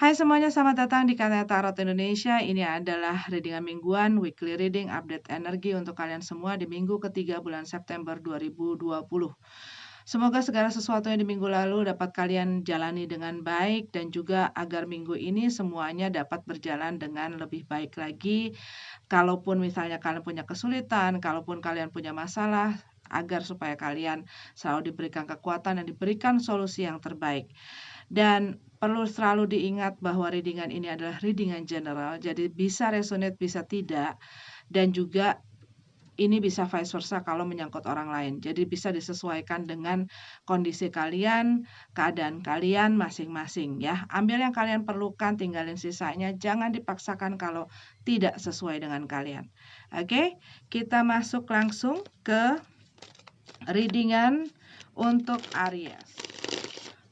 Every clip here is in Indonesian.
Hai semuanya, selamat datang di Kanal Tarot Indonesia. Ini adalah readingan mingguan, weekly reading, update energi untuk kalian semua di minggu ketiga bulan September 2020. Semoga segala sesuatu yang di minggu lalu dapat kalian jalani dengan baik dan juga agar minggu ini semuanya dapat berjalan dengan lebih baik lagi. Kalaupun misalnya kalian punya kesulitan, kalaupun kalian punya masalah, agar supaya kalian selalu diberikan kekuatan dan diberikan solusi yang terbaik. Dan perlu selalu diingat bahwa readingan ini adalah readingan general, jadi bisa resonate, bisa tidak, dan juga ini bisa vice versa kalau menyangkut orang lain. Jadi bisa disesuaikan dengan kondisi kalian, keadaan kalian masing-masing ya. Ambil yang kalian perlukan, tinggalin sisanya. Jangan dipaksakan kalau tidak sesuai dengan kalian. Oke, kita masuk langsung ke readingan untuk Aries.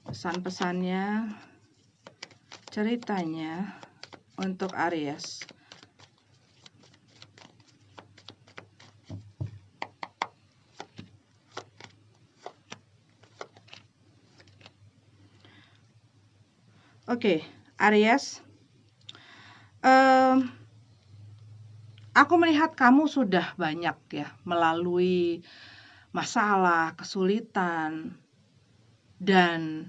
Pesan-pesannya, ceritanya untuk Aries. Oke, Aries, aku melihat kamu sudah banyak ya melalui masalah, kesulitan, dan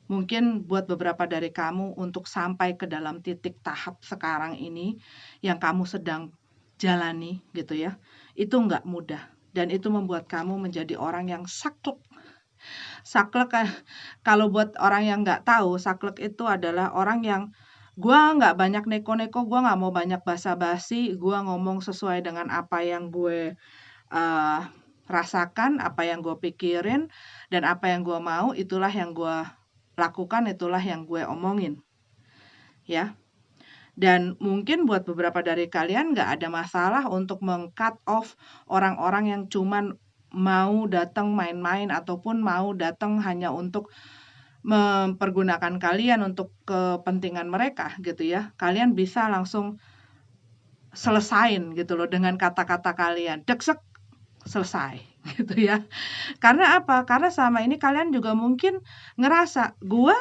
mungkin buat beberapa dari kamu untuk sampai ke dalam titik tahap sekarang ini yang kamu sedang jalani gitu ya, itu nggak mudah dan itu membuat kamu menjadi orang yang saklek. Saklek kalau buat orang yang nggak tahu, saklek itu adalah orang yang gua nggak banyak neko-neko, gua nggak mau banyak basa-basi, gua ngomong sesuai dengan apa yang gue rasakan, apa yang gue pikirin, dan apa yang gue mau, itulah yang gue lakukan, itulah yang gue omongin. Ya. Dan mungkin buat beberapa dari kalian nggak ada masalah untuk meng-cut off orang-orang yang cuman mau datang main-main ataupun mau datang hanya untuk mempergunakan kalian untuk kepentingan mereka gitu ya. Kalian bisa langsung selesain gitu loh dengan kata-kata kalian. Deksek, selesai gitu ya. Karena apa? Karena selama ini kalian juga mungkin ngerasa gua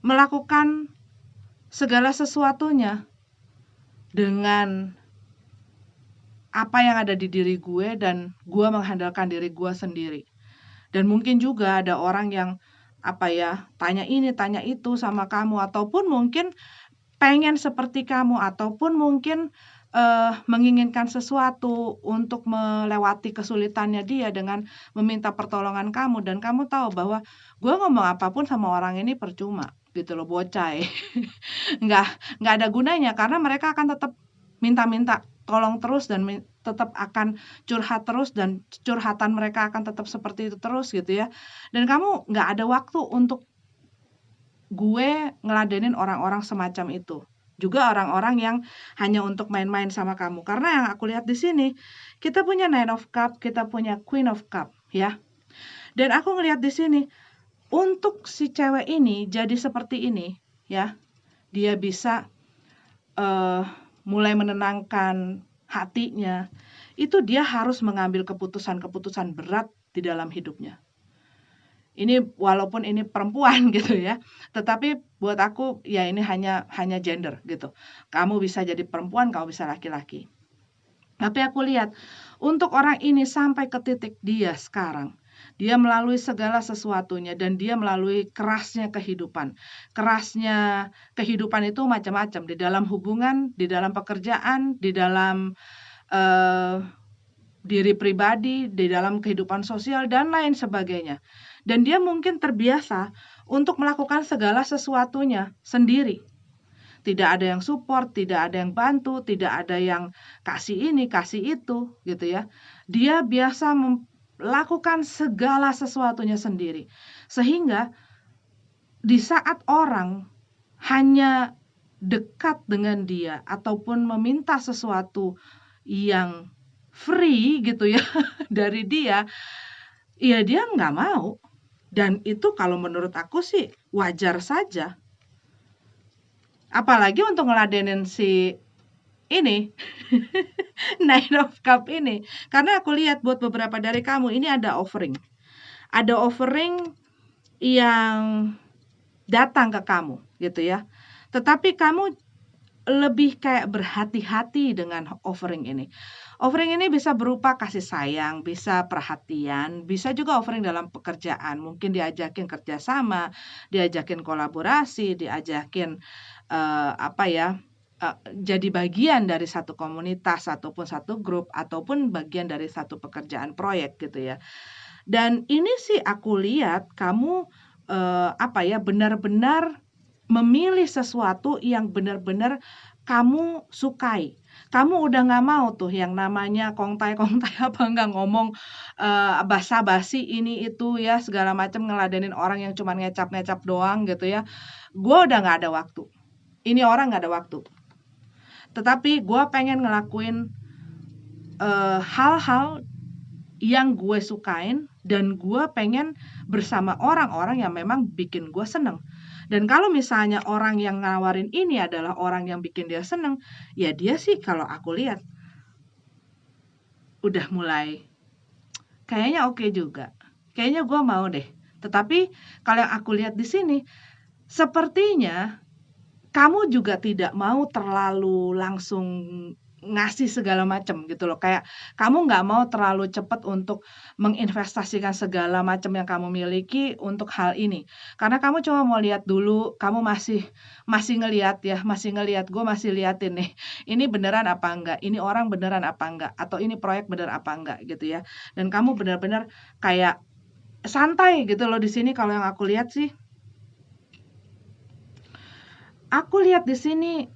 melakukan segala sesuatunya dengan apa yang ada di diri gue dan gue mengandalkan diri gue sendiri. Dan mungkin juga ada orang yang tanya ini, tanya itu sama kamu ataupun mungkin pengen seperti kamu ataupun mungkin menginginkan sesuatu untuk melewati kesulitannya dia dengan meminta pertolongan kamu dan kamu tahu bahwa gue ngomong apapun sama orang ini percuma gitu loh, bocai. nggak nggak ada gunanya karena mereka akan tetap minta-minta tolong terus dan tetap akan curhat terus dan curhatan mereka akan tetap seperti itu terus gitu ya. Dan kamu nggak ada waktu untuk gue ngeladenin orang-orang semacam itu. Juga orang-orang yang hanya untuk main-main sama kamu. Karena yang aku lihat di sini, kita punya Nine of Cup, kita punya Queen of Cup ya. Dan aku ngelihat di sini, untuk si cewek ini jadi seperti ini ya, dia bisa mulai menenangkan hatinya, itu dia harus mengambil keputusan-keputusan berat di dalam hidupnya. Ini walaupun ini perempuan gitu ya, tetapi buat aku ya ini hanya gender gitu. Kamu bisa jadi perempuan, kamu bisa laki-laki. Tapi aku lihat untuk orang ini sampai ke titik dia sekarang, dia melalui segala sesuatunya dan dia melalui kerasnya kehidupan. Kerasnya kehidupan itu macam-macam, di dalam hubungan, di dalam pekerjaan, di dalam diri pribadi, di dalam kehidupan sosial dan lain sebagainya. Dan dia mungkin terbiasa untuk melakukan segala sesuatunya sendiri. Tidak ada yang support, tidak ada yang bantu, tidak ada yang kasih ini, kasih itu, gitu ya. Dia biasa melakukan segala sesuatunya sendiri. Sehingga di saat orang hanya dekat dengan dia ataupun meminta sesuatu yang free gitu ya dari dia, ya dia nggak mau. Dan itu kalau menurut aku sih wajar saja. Apalagi untuk ngeladenin si ini, Nine of Cup ini. Karena aku lihat buat beberapa dari kamu ini ada offering. Ada offering yang datang ke kamu gitu ya. Tetapi kamu lebih kayak berhati-hati dengan offering ini. Offering ini bisa berupa kasih sayang, bisa perhatian, bisa juga offering dalam pekerjaan. Mungkin diajakin kerjasama, diajakin kolaborasi, diajakin jadi bagian dari satu komunitas ataupun satu grup ataupun bagian dari satu pekerjaan proyek gitu ya. Dan ini sih aku lihat kamu benar-benar memilih sesuatu yang benar-benar kamu sukai. Kamu udah nggak mau tuh yang namanya kongtai-kongtai nggak ngomong basa-basi ini itu ya segala macam ngeladenin orang yang cuma ngecap-ngecap doang gitu ya. Gue udah nggak ada waktu. Ini orang nggak ada waktu. Tetapi gue pengen ngelakuin hal-hal yang gue sukain dan gue pengen bersama orang-orang yang memang bikin gue seneng. Dan kalau misalnya orang yang ngawarin ini adalah orang yang bikin dia seneng, ya dia sih kalau aku lihat udah mulai kayaknya oke juga. Kayaknya gue mau deh. Tetapi kalau yang aku lihat di sini, sepertinya kamu juga tidak mau terlalu langsung ngasih segala macam gitu loh. Kayak kamu nggak mau terlalu cepat untuk menginvestasikan segala macam yang kamu miliki untuk hal ini. Karena kamu cuma mau lihat dulu, kamu masih ngelihat ya, gue masih liatin nih. Ini beneran apa enggak? Ini orang beneran apa enggak? Atau ini proyek bener apa enggak gitu ya. Dan kamu benar-benar kayak santai gitu loh di sini kalau yang aku lihat sih. Aku lihat di sini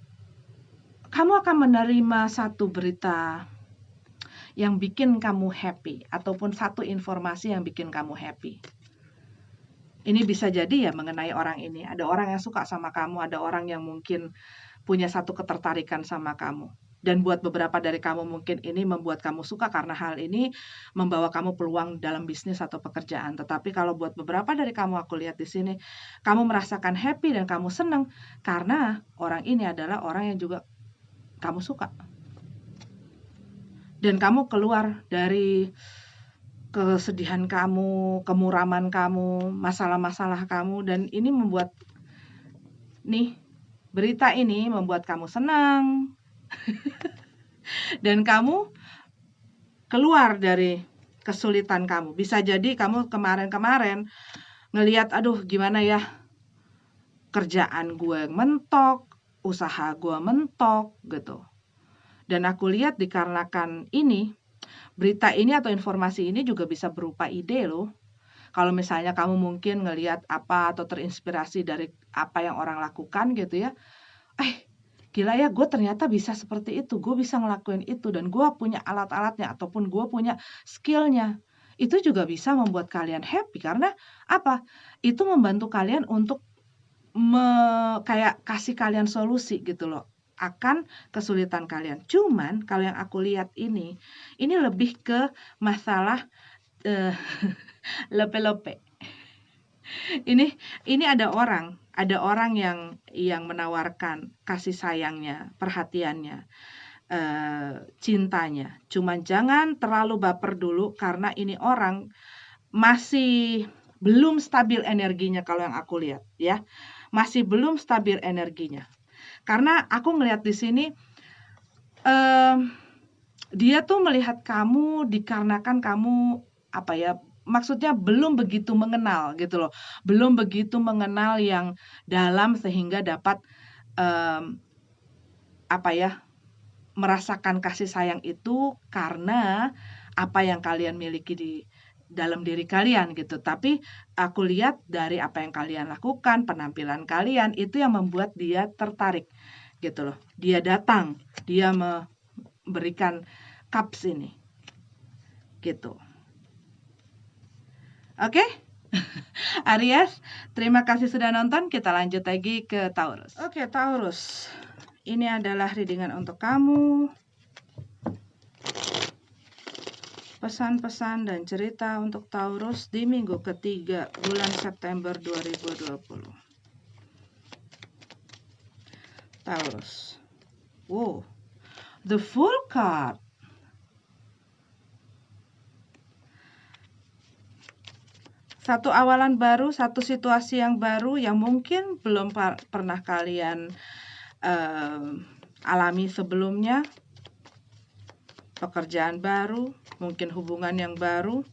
kamu akan menerima satu berita yang bikin kamu happy ataupun satu informasi yang bikin kamu happy. Ini bisa jadi ya mengenai orang ini. Ada orang yang suka sama kamu, ada orang yang mungkin punya satu ketertarikan sama kamu. Dan buat beberapa dari kamu mungkin ini membuat kamu suka karena hal ini membawa kamu peluang dalam bisnis atau pekerjaan. Tetapi kalau buat beberapa dari kamu aku lihat di sini, kamu merasakan happy dan kamu senang karena orang ini adalah orang yang juga kamu suka. Dan kamu keluar dari kesedihan kamu, kemuraman kamu, masalah-masalah kamu, dan ini membuat berita ini membuat kamu senang. Dan kamu keluar dari kesulitan kamu. Bisa jadi kamu kemarin-kemarin ngelihat aduh gimana ya, kerjaan gue mentok, usaha gue mentok gitu. Dan aku lihat dikarenakan ini, berita ini atau informasi ini juga bisa berupa ide loh. Kalau misalnya kamu mungkin ngelihat apa atau terinspirasi dari apa yang orang lakukan gitu ya. Gila ya, gue ternyata bisa seperti itu. Gue bisa ngelakuin itu dan gue punya alat-alatnya ataupun gue punya skill-nya. Itu juga bisa membuat kalian happy karena apa? Itu membantu kalian untuk kayak kasih kalian solusi gitu loh akan kesulitan kalian. Cuman kalau yang aku lihat ini lebih ke masalah lepe-lepe. Ini ada orang yang menawarkan kasih sayangnya, perhatiannya, cintanya. Cuman jangan terlalu baper dulu karena ini orang masih belum stabil energinya kalau yang aku lihat ya. Masih belum stabil energinya. Karena aku ngelihat di sini dia tuh melihat kamu dikarenakan kamu maksudnya belum begitu mengenal gitu loh. Belum begitu mengenal yang dalam sehingga dapat merasakan kasih sayang itu karena apa yang kalian miliki di dalam diri kalian gitu. Tapi aku lihat dari apa yang kalian lakukan, penampilan kalian itu yang membuat dia tertarik gitu loh. Dia datang, dia memberikan cups ini. Gitu. Oke? Aries, terima kasih sudah nonton. Kita lanjut lagi ke Taurus. Oke, Taurus. Ini adalah readingan untuk kamu. Pesan-pesan dan cerita untuk Taurus di minggu ketiga bulan September 2020. Taurus. Wow. The Fool card. Satu awalan baru, satu situasi yang baru yang mungkin belum pernah kalian alami sebelumnya. Pekerjaan baru, mungkin hubungan yang baru,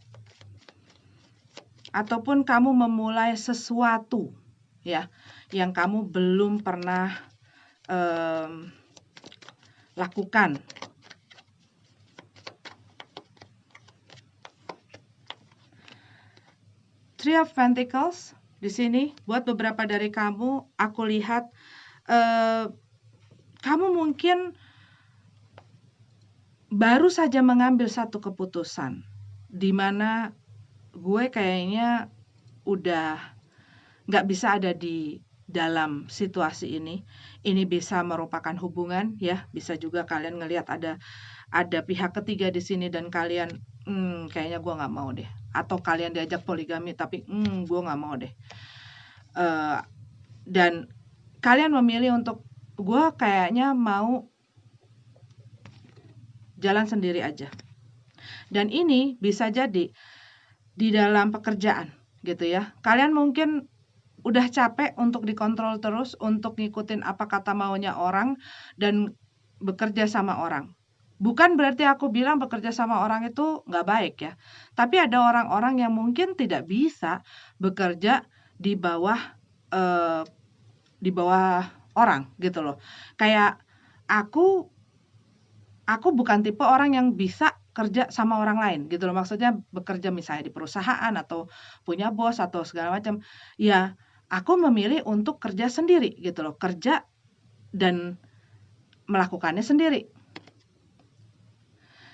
ataupun kamu memulai sesuatu ya yang kamu belum pernah lakukan. Three of Pentacles di sini buat beberapa dari kamu, aku lihat kamu mungkin baru saja mengambil satu keputusan, di mana gue kayaknya udah nggak bisa ada di dalam situasi ini. Ini bisa merupakan hubungan ya, bisa juga kalian ngelihat ada pihak ketiga di sini dan kalian kayaknya gue nggak mau deh. Atau kalian diajak poligami tapi gue nggak mau deh. Dan kalian memilih untuk gue kayaknya mau jalan sendiri aja. Dan ini bisa jadi di dalam pekerjaan gitu ya. Kalian mungkin udah capek untuk dikontrol terus, untuk ngikutin apa kata maunya orang dan bekerja sama orang. Bukan berarti aku bilang bekerja sama orang itu nggak baik ya. Tapi ada orang-orang yang mungkin tidak bisa bekerja di bawah orang gitu loh. Kayak aku bukan tipe orang yang bisa kerja sama orang lain gitu loh. Maksudnya bekerja misalnya di perusahaan atau punya bos atau segala macam. Ya, aku memilih untuk kerja sendiri gitu loh. Kerja dan melakukannya sendiri.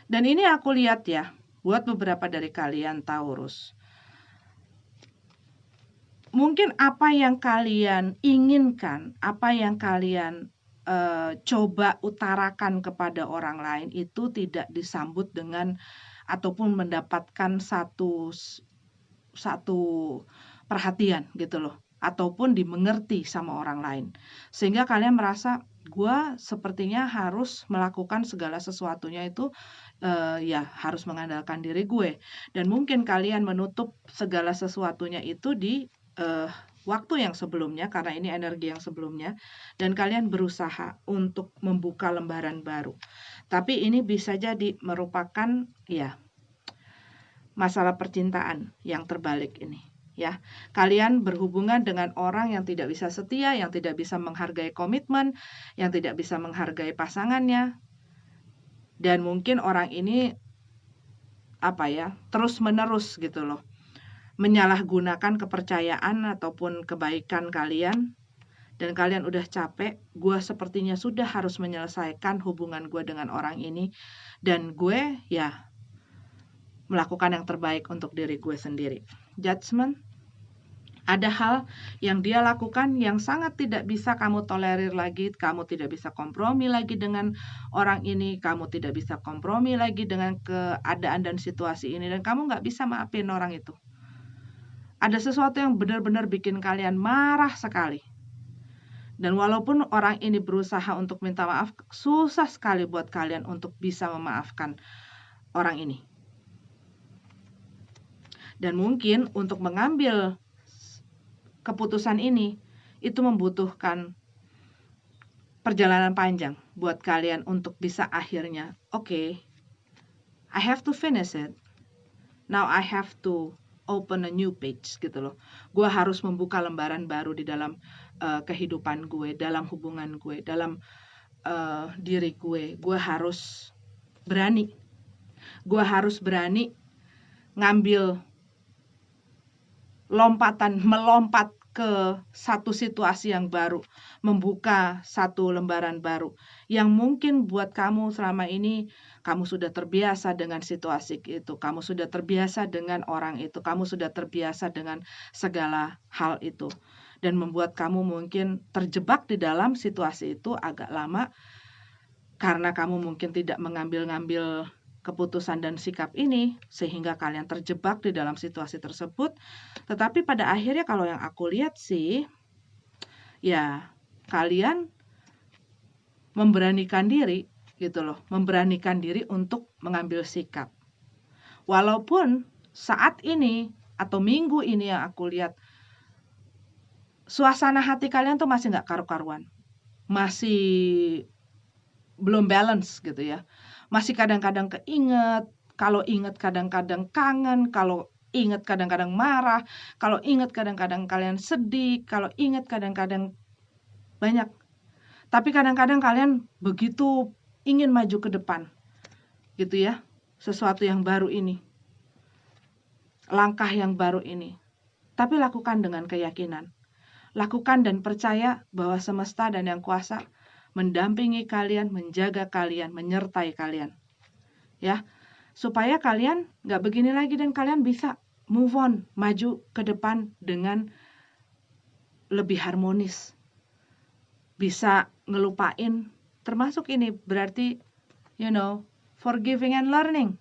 Dan ini aku lihat ya, buat beberapa dari kalian Taurus. Mungkin apa yang kalian inginkan, apa yang kalian coba utarakan kepada orang lain itu tidak disambut dengan ataupun mendapatkan satu perhatian gitu loh, ataupun dimengerti sama orang lain. Sehingga kalian merasa gue sepertinya harus melakukan segala sesuatunya itu ya harus mengandalkan diri gue. Dan mungkin kalian menutup segala sesuatunya itu di waktu yang sebelumnya, karena ini energi yang sebelumnya, dan kalian berusaha untuk membuka lembaran baru. Tapi ini bisa jadi merupakan ya masalah percintaan yang terbalik ini. Ya, kalian berhubungan dengan orang yang tidak bisa setia, yang tidak bisa menghargai komitmen, yang tidak bisa menghargai pasangannya, dan mungkin orang ini terus-menerus gitu loh, menyalahgunakan kepercayaan ataupun kebaikan kalian, dan kalian udah capek. Gue sepertinya sudah harus menyelesaikan hubungan gue dengan orang ini, dan gue ya melakukan yang terbaik untuk diri gue sendiri. Judgment, ada hal yang dia lakukan yang sangat tidak bisa kamu tolerir lagi, kamu tidak bisa kompromi lagi dengan orang ini, kamu tidak bisa kompromi lagi dengan keadaan dan situasi ini, dan kamu nggak bisa maafin orang itu. Ada sesuatu yang benar-benar bikin kalian marah sekali. Dan walaupun orang ini berusaha untuk minta maaf, susah sekali buat kalian untuk bisa memaafkan orang ini. Dan mungkin untuk mengambil keputusan ini, itu membutuhkan perjalanan panjang buat kalian untuk bisa akhirnya, okay, I have to finish it. Now I have to open a new page gitu loh. Gue harus membuka lembaran baru di dalam kehidupan gue, dalam hubungan gue, dalam diri gue. Gue harus berani. Gue harus berani ngambil melompat ke satu situasi yang baru, membuka satu lembaran baru yang mungkin buat kamu selama ini kamu sudah terbiasa dengan situasi itu, kamu sudah terbiasa dengan orang itu, kamu sudah terbiasa dengan segala hal itu, dan membuat kamu mungkin terjebak di dalam situasi itu agak lama karena kamu mungkin tidak mengambil keputusan dan sikap ini sehingga kalian terjebak di dalam situasi tersebut. Tetapi pada akhirnya kalau yang aku lihat sih, ya kalian memberanikan diri gitu loh, memberanikan diri untuk mengambil sikap. Walaupun saat ini atau minggu ini yang aku lihat, suasana hati kalian tuh masih nggak karu-karuan. Masih belum balance gitu ya. Masih kadang-kadang keinget, kalau inget kadang-kadang kangen, kalau inget kadang-kadang marah, kalau inget kadang-kadang kalian sedih, kalau inget kadang-kadang banyak. Tapi kadang-kadang kalian begitu ingin maju ke depan gitu ya. Sesuatu yang baru ini. Langkah yang baru ini. Tapi lakukan dengan keyakinan. Lakukan dan percaya bahwa semesta dan yang kuasa mendampingi kalian, menjaga kalian, menyertai kalian. Ya, supaya kalian nggak begini lagi dan kalian bisa move on, maju ke depan dengan lebih harmonis. Bisa ngelupain, termasuk ini berarti, forgiving and learning.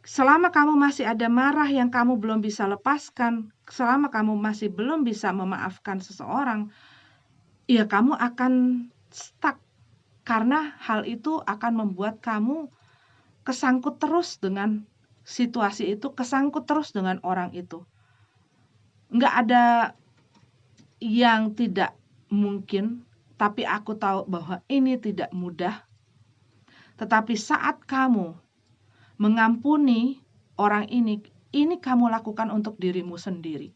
Selama kamu masih ada marah yang kamu belum bisa lepaskan, selama kamu masih belum bisa memaafkan seseorang, ya kamu akan stuck. Karena hal itu akan membuat kamu kesangkut terus dengan situasi itu, kesangkut terus dengan orang itu. Nggak ada yang tidak mungkin, tapi aku tahu bahwa ini tidak mudah. Tetapi saat kamu mengampuni orang ini kamu lakukan untuk dirimu sendiri.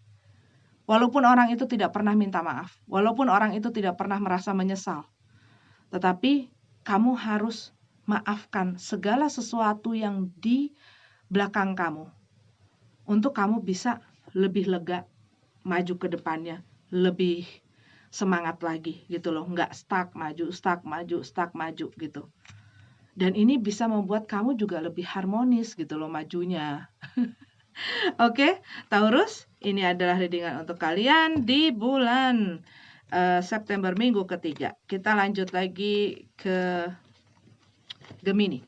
Walaupun orang itu tidak pernah minta maaf, walaupun orang itu tidak pernah merasa menyesal, tetapi kamu harus maafkan segala sesuatu yang di belakang kamu, untuk kamu bisa lebih lega, maju ke depannya, lebih semangat lagi gitu loh, nggak stuck maju gitu. Dan ini bisa membuat kamu juga lebih harmonis gitu loh majunya. Oke, Taurus, ini adalah readingan untuk kalian di bulan September minggu ketiga. Kita lanjut lagi ke Gemini.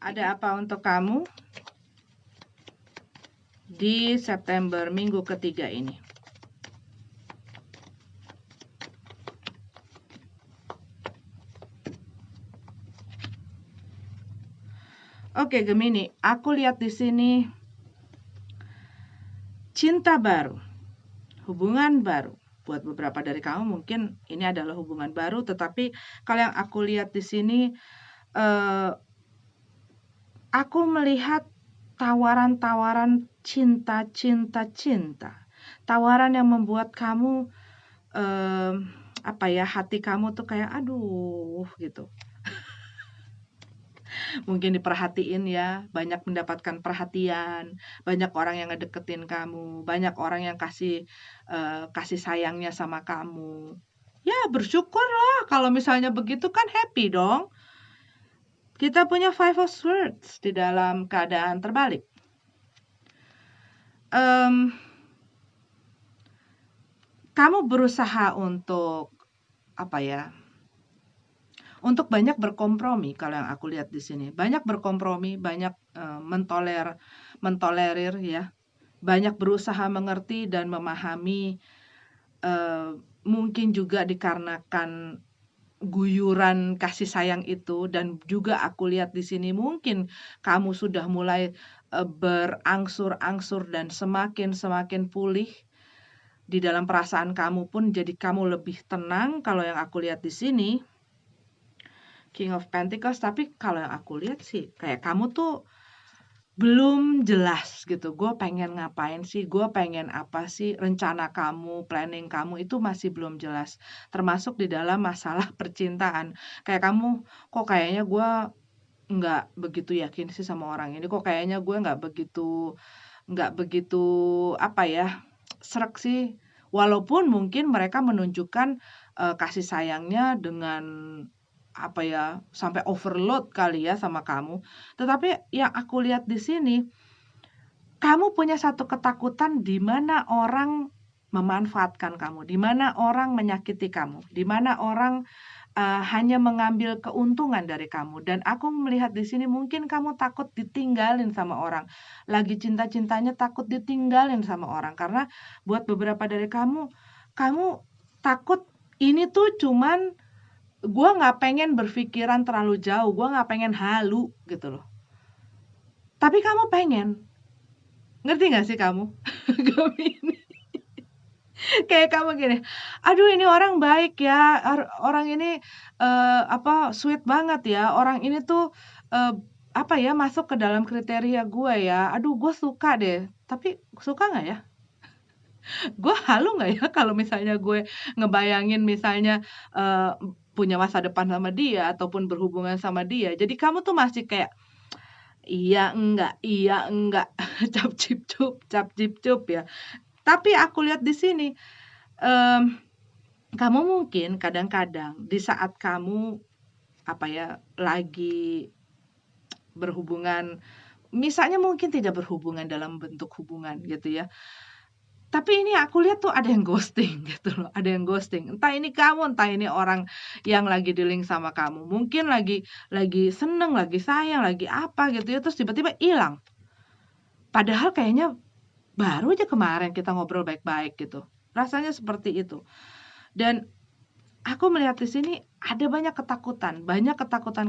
Ada apa untuk kamu di September minggu ketiga ini? Oke, Gemini, aku lihat di sini cinta baru, hubungan baru. Buat beberapa dari kamu mungkin ini adalah hubungan baru, tetapi kalau yang aku lihat di sini, aku melihat tawaran-tawaran cinta. Tawaran yang membuat kamu, hati kamu tuh kayak aduh gitu. Mungkin diperhatiin ya, banyak mendapatkan perhatian, banyak orang yang ngedeketin kamu, banyak orang yang kasih sayangnya sama kamu. Ya bersyukurlah kalau misalnya begitu, kan happy dong. Kita punya Five of Swords di dalam keadaan terbalik. Kamu berusaha untuk untuk banyak berkompromi kalau yang aku lihat di sini. Banyak berkompromi, banyak mentolerir ya. Banyak berusaha mengerti dan memahami, mungkin juga dikarenakan guyuran kasih sayang itu, dan juga aku lihat di sini mungkin kamu sudah mulai berangsur-angsur dan semakin pulih di dalam perasaan kamu pun, jadi kamu lebih tenang kalau yang aku lihat di sini. King of Pentacles, tapi kalau yang aku lihat sih kayak kamu tuh belum jelas gitu. Gue pengen ngapain sih? Gue pengen apa sih? Rencana kamu, planning kamu itu masih belum jelas. Termasuk di dalam masalah percintaan. Kayak kamu, kok kayaknya gue nggak begitu yakin sih sama orang ini. Kok kayaknya gue nggak begitu srek sih. Walaupun mungkin mereka menunjukkan kasih sayangnya dengan sampai overload kali ya sama kamu. Tetapi yang aku lihat di sini, kamu punya satu ketakutan di mana orang memanfaatkan kamu, di mana orang menyakiti kamu, di mana orang hanya mengambil keuntungan dari kamu. Dan aku melihat di sini mungkin kamu takut ditinggalin sama orang. Lagi cinta-cintanya takut ditinggalin sama orang. Karena buat beberapa dari kamu takut ini tuh cuman, gue nggak pengen berpikiran terlalu jauh, gue nggak pengen halu gitu loh. Tapi kamu pengen. Ngerti nggak sih kamu? Gemini. Kayak kamu gini, "Aduh ini orang baik ya, orang ini, sweet banget ya, orang ini tuh, masuk ke dalam kriteria gue ya, aduh gue suka deh." Tapi suka nggak ya? Gue halu nggak ya kalau misalnya gue ngebayangin misalnya, punya masa depan sama dia ataupun berhubungan sama dia. Jadi kamu tuh masih kayak, iya enggak, cap cip cup ya. Tapi aku lihat di sini, mmm, kamu mungkin kadang-kadang di saat kamu, lagi berhubungan, misalnya mungkin tidak berhubungan dalam bentuk hubungan gitu ya, tapi ini aku lihat tuh ada yang ghosting gitu loh, ada yang ghosting. Entah ini kamu, entah ini orang yang lagi dealing sama kamu. Mungkin lagi seneng, lagi sayang, lagi apa gitu ya, terus tiba-tiba hilang. Padahal kayaknya baru aja kemarin kita ngobrol baik-baik gitu. Rasanya seperti itu. Dan aku melihat di sini ada banyak ketakutan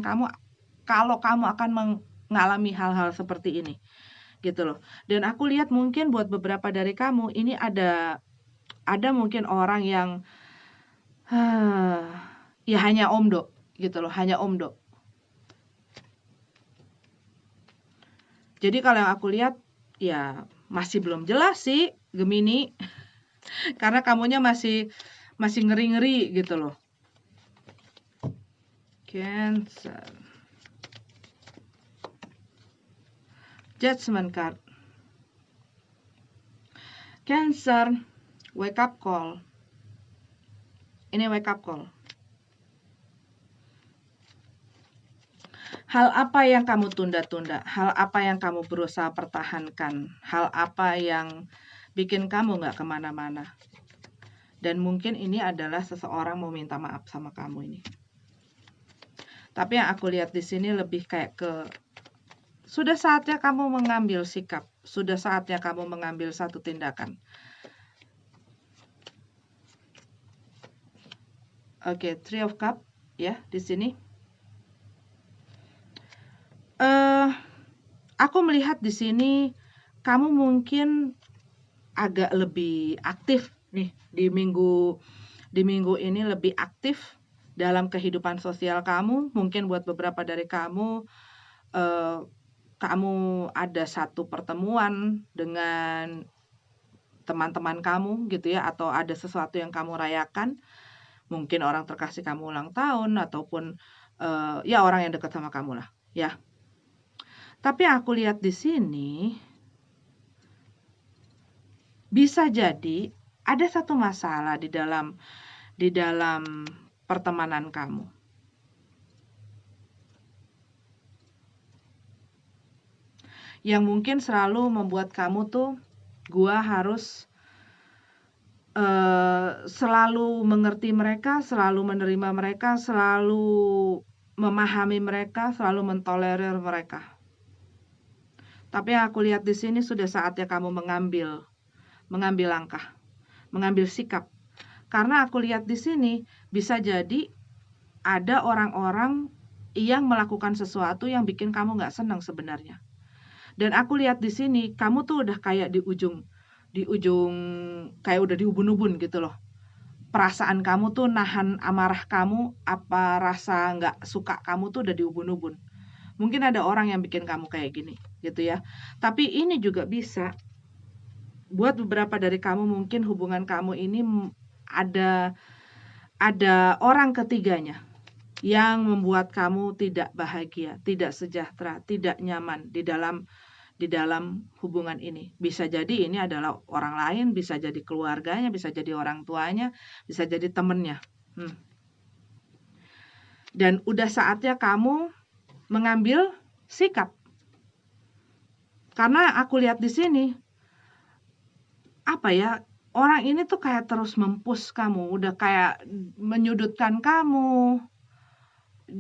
kamu kalau kamu akan mengalami hal-hal seperti ini, gitu loh. Dan aku lihat mungkin buat beberapa dari kamu ini ada mungkin orang yang ya hanya omdo gitu loh, hanya omdo. Jadi kalau yang aku lihat ya masih belum jelas sih Gemini karena kamunya masih masih ngeri-ngeri gitu loh. Cancer. Judgment card. Cancer, wake up call. Ini wake up call. Hal apa yang kamu tunda-tunda? Hal apa yang kamu berusaha pertahankan? Hal apa yang bikin kamu nggak kemana-mana? Dan mungkin ini adalah seseorang mau minta maaf sama kamu ini. Tapi yang aku lihat di sini lebih kayak ke sudah saatnya kamu mengambil sikap, sudah saatnya kamu mengambil satu tindakan. Oke, Three of Cup ya di sini. Aku melihat di sini kamu mungkin agak lebih aktif nih di minggu ini lebih aktif dalam kehidupan sosial kamu. Mungkin buat beberapa dari kamu kamu ada satu pertemuan dengan teman-teman kamu gitu ya, atau ada sesuatu yang kamu rayakan. Mungkin orang terkasih kamu ulang tahun ataupun ya orang yang dekat sama kamu lah ya. Tapi yang aku lihat di sini bisa jadi ada satu masalah di dalam pertemanan kamu. Yang mungkin selalu membuat kamu tuh gua harus selalu mengerti mereka, selalu menerima mereka, selalu memahami mereka, selalu mentolerir mereka. Tapi yang aku lihat di sini sudah saatnya kamu mengambil langkah, mengambil sikap. Karena aku lihat di sini bisa jadi ada orang-orang yang melakukan sesuatu yang bikin kamu nggak senang sebenarnya. Dan aku lihat di sini kamu tuh udah kayak di ujung kayak udah di ubun-ubun gitu loh. Perasaan kamu tuh nahan amarah kamu, apa rasa nggak suka kamu tuh udah di ubun-ubun. Mungkin ada orang yang bikin kamu kayak gini gitu ya. Tapi ini juga bisa buat beberapa dari kamu mungkin hubungan kamu ini ada orang ketiganya yang membuat kamu tidak bahagia, tidak sejahtera, tidak nyaman di dalam hubungan ini. Bisa jadi ini adalah orang lain, bisa jadi keluarganya, bisa jadi orang tuanya, bisa jadi temennya. Dan udah saatnya kamu mengambil sikap. Karena aku lihat di sini, orang ini tuh kayak terus mempush kamu, udah kayak menyudutkan kamu,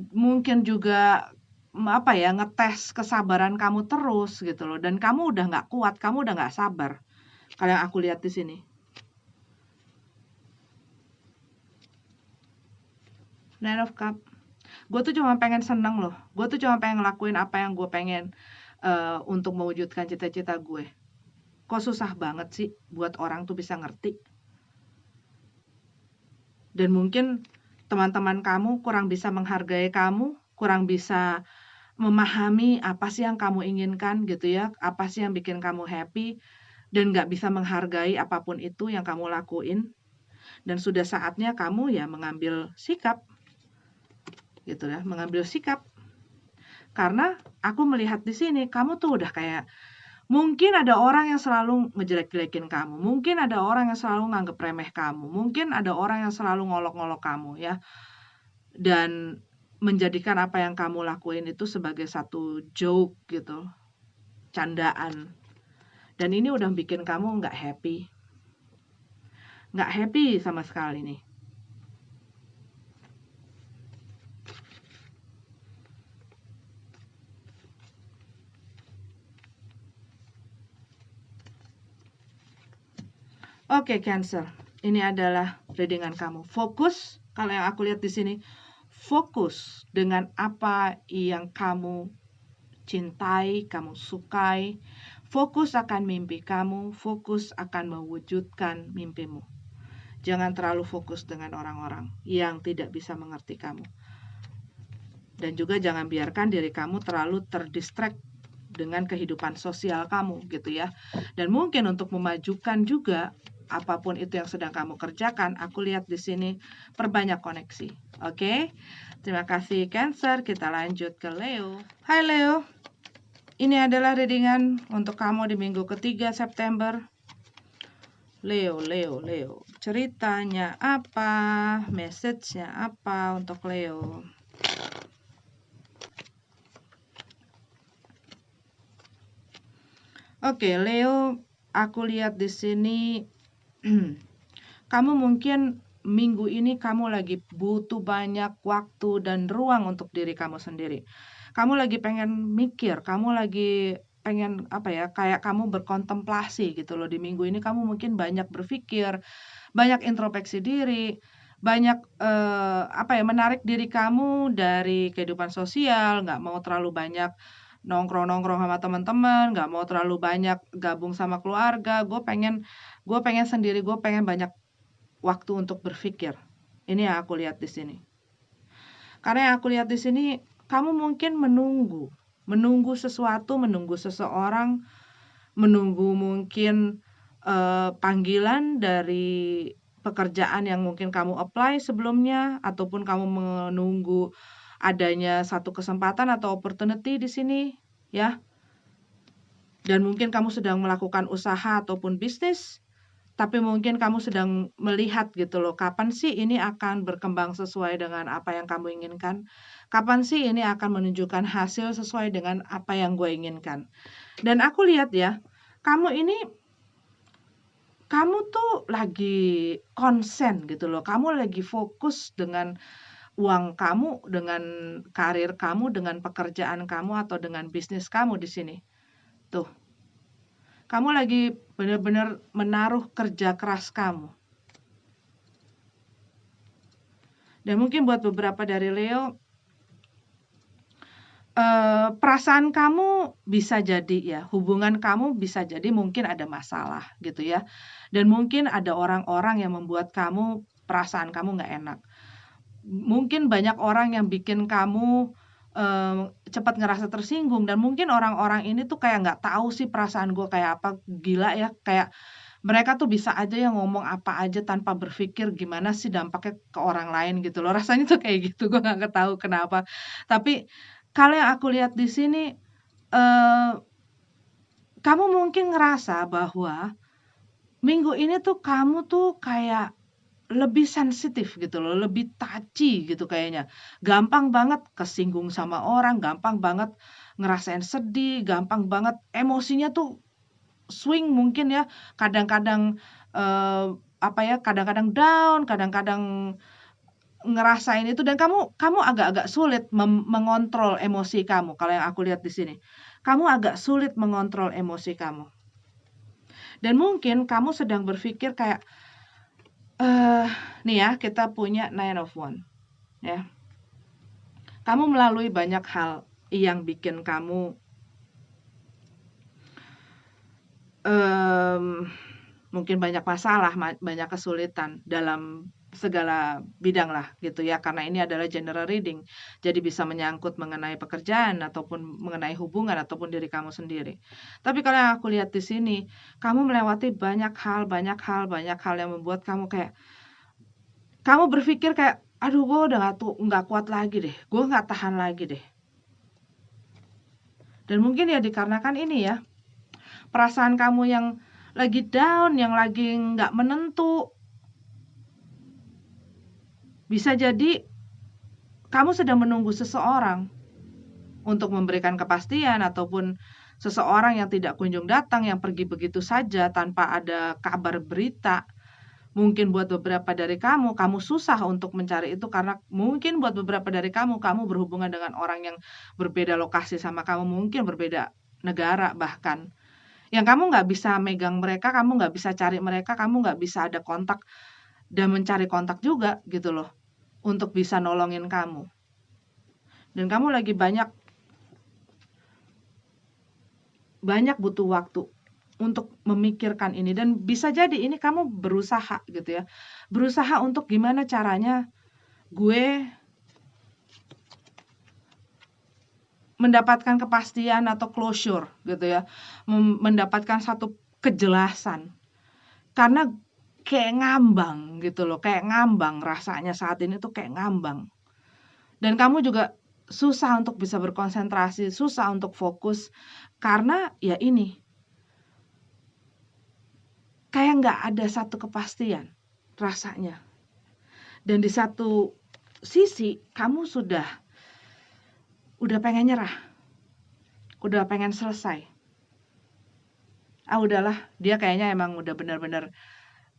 mungkin juga ngetes kesabaran kamu terus gitu loh, dan kamu udah nggak kuat, kamu udah nggak sabar. Kalau yang aku lihat di sini. Nine of Cup. Gue tuh cuma pengen seneng loh. Gue tuh cuma pengen ngelakuin apa yang gue pengen untuk mewujudkan cita-cita gue. Kok susah banget sih buat orang tuh bisa ngerti? Dan mungkin teman-teman kamu kurang bisa menghargai kamu, kurang bisa memahami apa sih yang kamu inginkan gitu ya, apa sih yang bikin kamu happy, dan nggak bisa menghargai apapun itu yang kamu lakuin. Dan sudah saatnya kamu ya mengambil sikap, gitu ya, mengambil sikap. Karena aku melihat di sini, kamu tuh udah kayak, mungkin ada orang yang selalu ngejelek-jelekin kamu, mungkin ada orang yang selalu nganggep remeh kamu, mungkin ada orang yang selalu ngolok-ngolok kamu ya, dan menjadikan apa yang kamu lakuin itu sebagai satu joke gitu, candaan. Dan ini udah bikin kamu nggak happy sama sekali nih. Oke, Cancer. Ini adalah readingan kamu. Fokus, kalau yang aku lihat di sini, fokus dengan apa yang kamu cintai, kamu sukai. Fokus akan mimpi kamu, fokus akan mewujudkan mimpimu. Jangan terlalu fokus dengan orang-orang yang tidak bisa mengerti kamu. Dan juga jangan biarkan diri kamu terlalu terdistract dengan kehidupan sosial kamu gitu ya. Dan mungkin untuk memajukan juga apapun itu yang sedang kamu kerjakan, aku lihat di sini perbanyak koneksi. Oke? Terima kasih Cancer. Kita lanjut ke Leo. Hai Leo. Ini adalah readingan untuk kamu di minggu ketiga September. Leo. Ceritanya apa? Message-nya apa untuk Leo? Oke, Leo, aku lihat di sini kamu mungkin minggu ini kamu lagi butuh banyak waktu dan ruang untuk diri kamu sendiri. Kamu lagi pengen mikir, kamu lagi pengen apa ya, kayak kamu berkontemplasi gitu loh. Di minggu ini kamu mungkin banyak berpikir, banyak introspeksi diri, banyak apa ya, menarik diri kamu dari kehidupan sosial, nggak mau terlalu banyak nongkrong-nongkrong sama teman-teman, nggak mau terlalu banyak gabung sama keluarga. Gue pengen sendiri, gue pengen banyak waktu untuk berpikir. Ini yang aku lihat di sini. Karena yang aku lihat di sini, kamu mungkin menunggu sesuatu, menunggu seseorang, menunggu mungkin panggilan dari pekerjaan yang mungkin kamu apply sebelumnya, ataupun kamu menunggu adanya satu kesempatan atau opportunity di sini, ya. Dan mungkin kamu sedang melakukan usaha ataupun bisnis, tapi mungkin kamu sedang melihat gitu loh, kapan sih ini akan berkembang sesuai dengan apa yang kamu inginkan? Kapan sih ini akan menunjukkan hasil sesuai dengan apa yang gue inginkan? Dan aku lihat ya, kamu tuh lagi konsen gitu loh. Kamu lagi fokus dengan uang kamu, dengan karir kamu, dengan pekerjaan kamu atau dengan bisnis kamu di sini. Tuh, kamu lagi benar-benar menaruh kerja keras kamu. Dan mungkin buat beberapa dari Leo, perasaan kamu bisa jadi ya, hubungan kamu bisa jadi mungkin ada masalah gitu ya. Dan mungkin ada orang-orang yang membuat perasaan kamu nggak enak. Mungkin banyak orang yang bikin kamu cepat ngerasa tersinggung, dan mungkin orang-orang ini tuh kayak nggak tahu sih perasaan gue kayak apa, gila ya, kayak mereka tuh bisa aja yang ngomong apa aja tanpa berpikir gimana sih dampaknya ke orang lain gitu loh. Rasanya tuh kayak gitu, gue nggak tahu kenapa. Tapi kalau yang aku lihat di sini, eh, kamu mungkin ngerasa bahwa minggu ini tuh kamu tuh kayak lebih sensitif gitu loh, lebih touchy gitu kayaknya. Gampang banget kesinggung sama orang, gampang banget ngerasain sedih, gampang banget emosinya tuh swing mungkin ya. Kadang-kadang apa ya, kadang-kadang down, kadang-kadang ngerasain itu, dan kamu agak-agak sulit mengontrol emosi kamu. Kalau yang aku lihat di sini, kamu agak sulit mengontrol emosi kamu. Dan mungkin kamu sedang berpikir kayak nih ya, kita punya Nine of Wands ya. Kamu melalui banyak hal yang bikin kamu mungkin banyak masalah, banyak kesulitan dalam segala bidang lah gitu ya, karena ini adalah general reading. Jadi bisa menyangkut mengenai pekerjaan ataupun mengenai hubungan ataupun diri kamu sendiri. Tapi kalau yang aku lihat di sini, kamu melewati banyak hal, banyak hal, banyak hal yang membuat kamu kayak kamu berpikir kayak, aduh gue udah nggak kuat lagi deh, gue nggak tahan lagi deh. Dan mungkin ya dikarenakan ini ya, perasaan kamu yang lagi down, yang lagi nggak menentu. Bisa jadi kamu sedang menunggu seseorang untuk memberikan kepastian ataupun seseorang yang tidak kunjung datang, yang pergi begitu saja tanpa ada kabar berita. Mungkin buat beberapa dari kamu susah untuk mencari itu karena mungkin buat beberapa dari kamu berhubungan dengan orang yang berbeda lokasi sama kamu, mungkin berbeda negara bahkan. Yang kamu nggak bisa megang mereka, kamu nggak bisa cari mereka, kamu nggak bisa ada kontak dan mencari kontak juga gitu loh untuk bisa nolongin kamu. Dan kamu lagi banyak butuh waktu untuk memikirkan ini dan bisa jadi ini kamu berusaha gitu ya. Berusaha untuk gimana caranya gue mendapatkan kepastian atau closure gitu ya. Mendapatkan satu kejelasan. Karena kayak ngambang gitu loh, kayak ngambang rasanya saat ini tuh kayak ngambang. Dan kamu juga susah untuk bisa berkonsentrasi, susah untuk fokus karena ya ini kayak nggak ada satu kepastian rasanya. Dan di satu sisi kamu udah pengen nyerah, udah pengen selesai. Udahlah, dia kayaknya emang udah benar-benar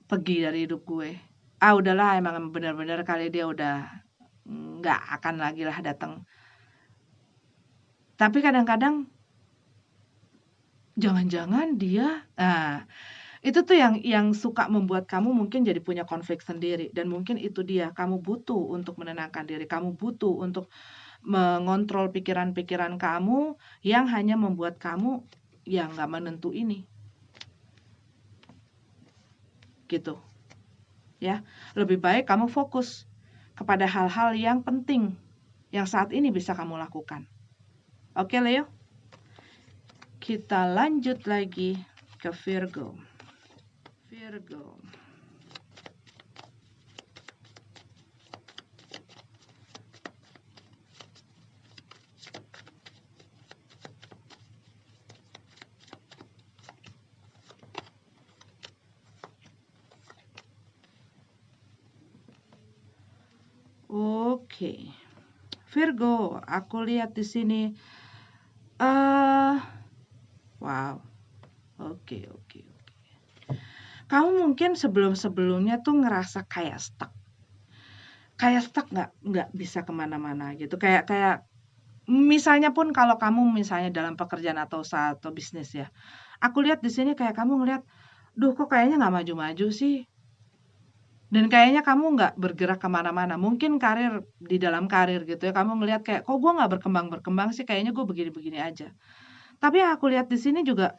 pergi dari hidup gue. Udahlah, emang benar-benar kali dia udah nggak akan lagi lah datang. Tapi kadang-kadang jangan-jangan dia, itu tuh yang suka membuat kamu mungkin jadi punya konflik sendiri dan mungkin itu dia, kamu butuh untuk menenangkan diri, kamu butuh untuk mengontrol pikiran-pikiran kamu yang hanya membuat kamu yang nggak menentu ini. Gitu. Ya, lebih baik kamu fokus kepada hal-hal yang penting yang saat ini bisa kamu lakukan. Oke, Leo? Kita lanjut lagi ke Virgo. Virgo. Oke. Virgo, aku lihat di sini. Wow. Oke. Kamu mungkin sebelumnya tuh ngerasa kayak stuck. Kayak stuck nggak bisa kemana-mana gitu. Kayak misalnya pun kalau kamu misalnya dalam pekerjaan atau usaha atau bisnis ya. Aku lihat di sini kayak kamu ngelihat, duh kok kayaknya nggak maju-maju sih. Dan kayaknya kamu nggak bergerak kemana-mana. Mungkin di dalam karir gitu ya, kamu ngelihat kayak, kok gue nggak berkembang sih, kayaknya gue begini-begini aja. Tapi yang aku lihat di sini juga,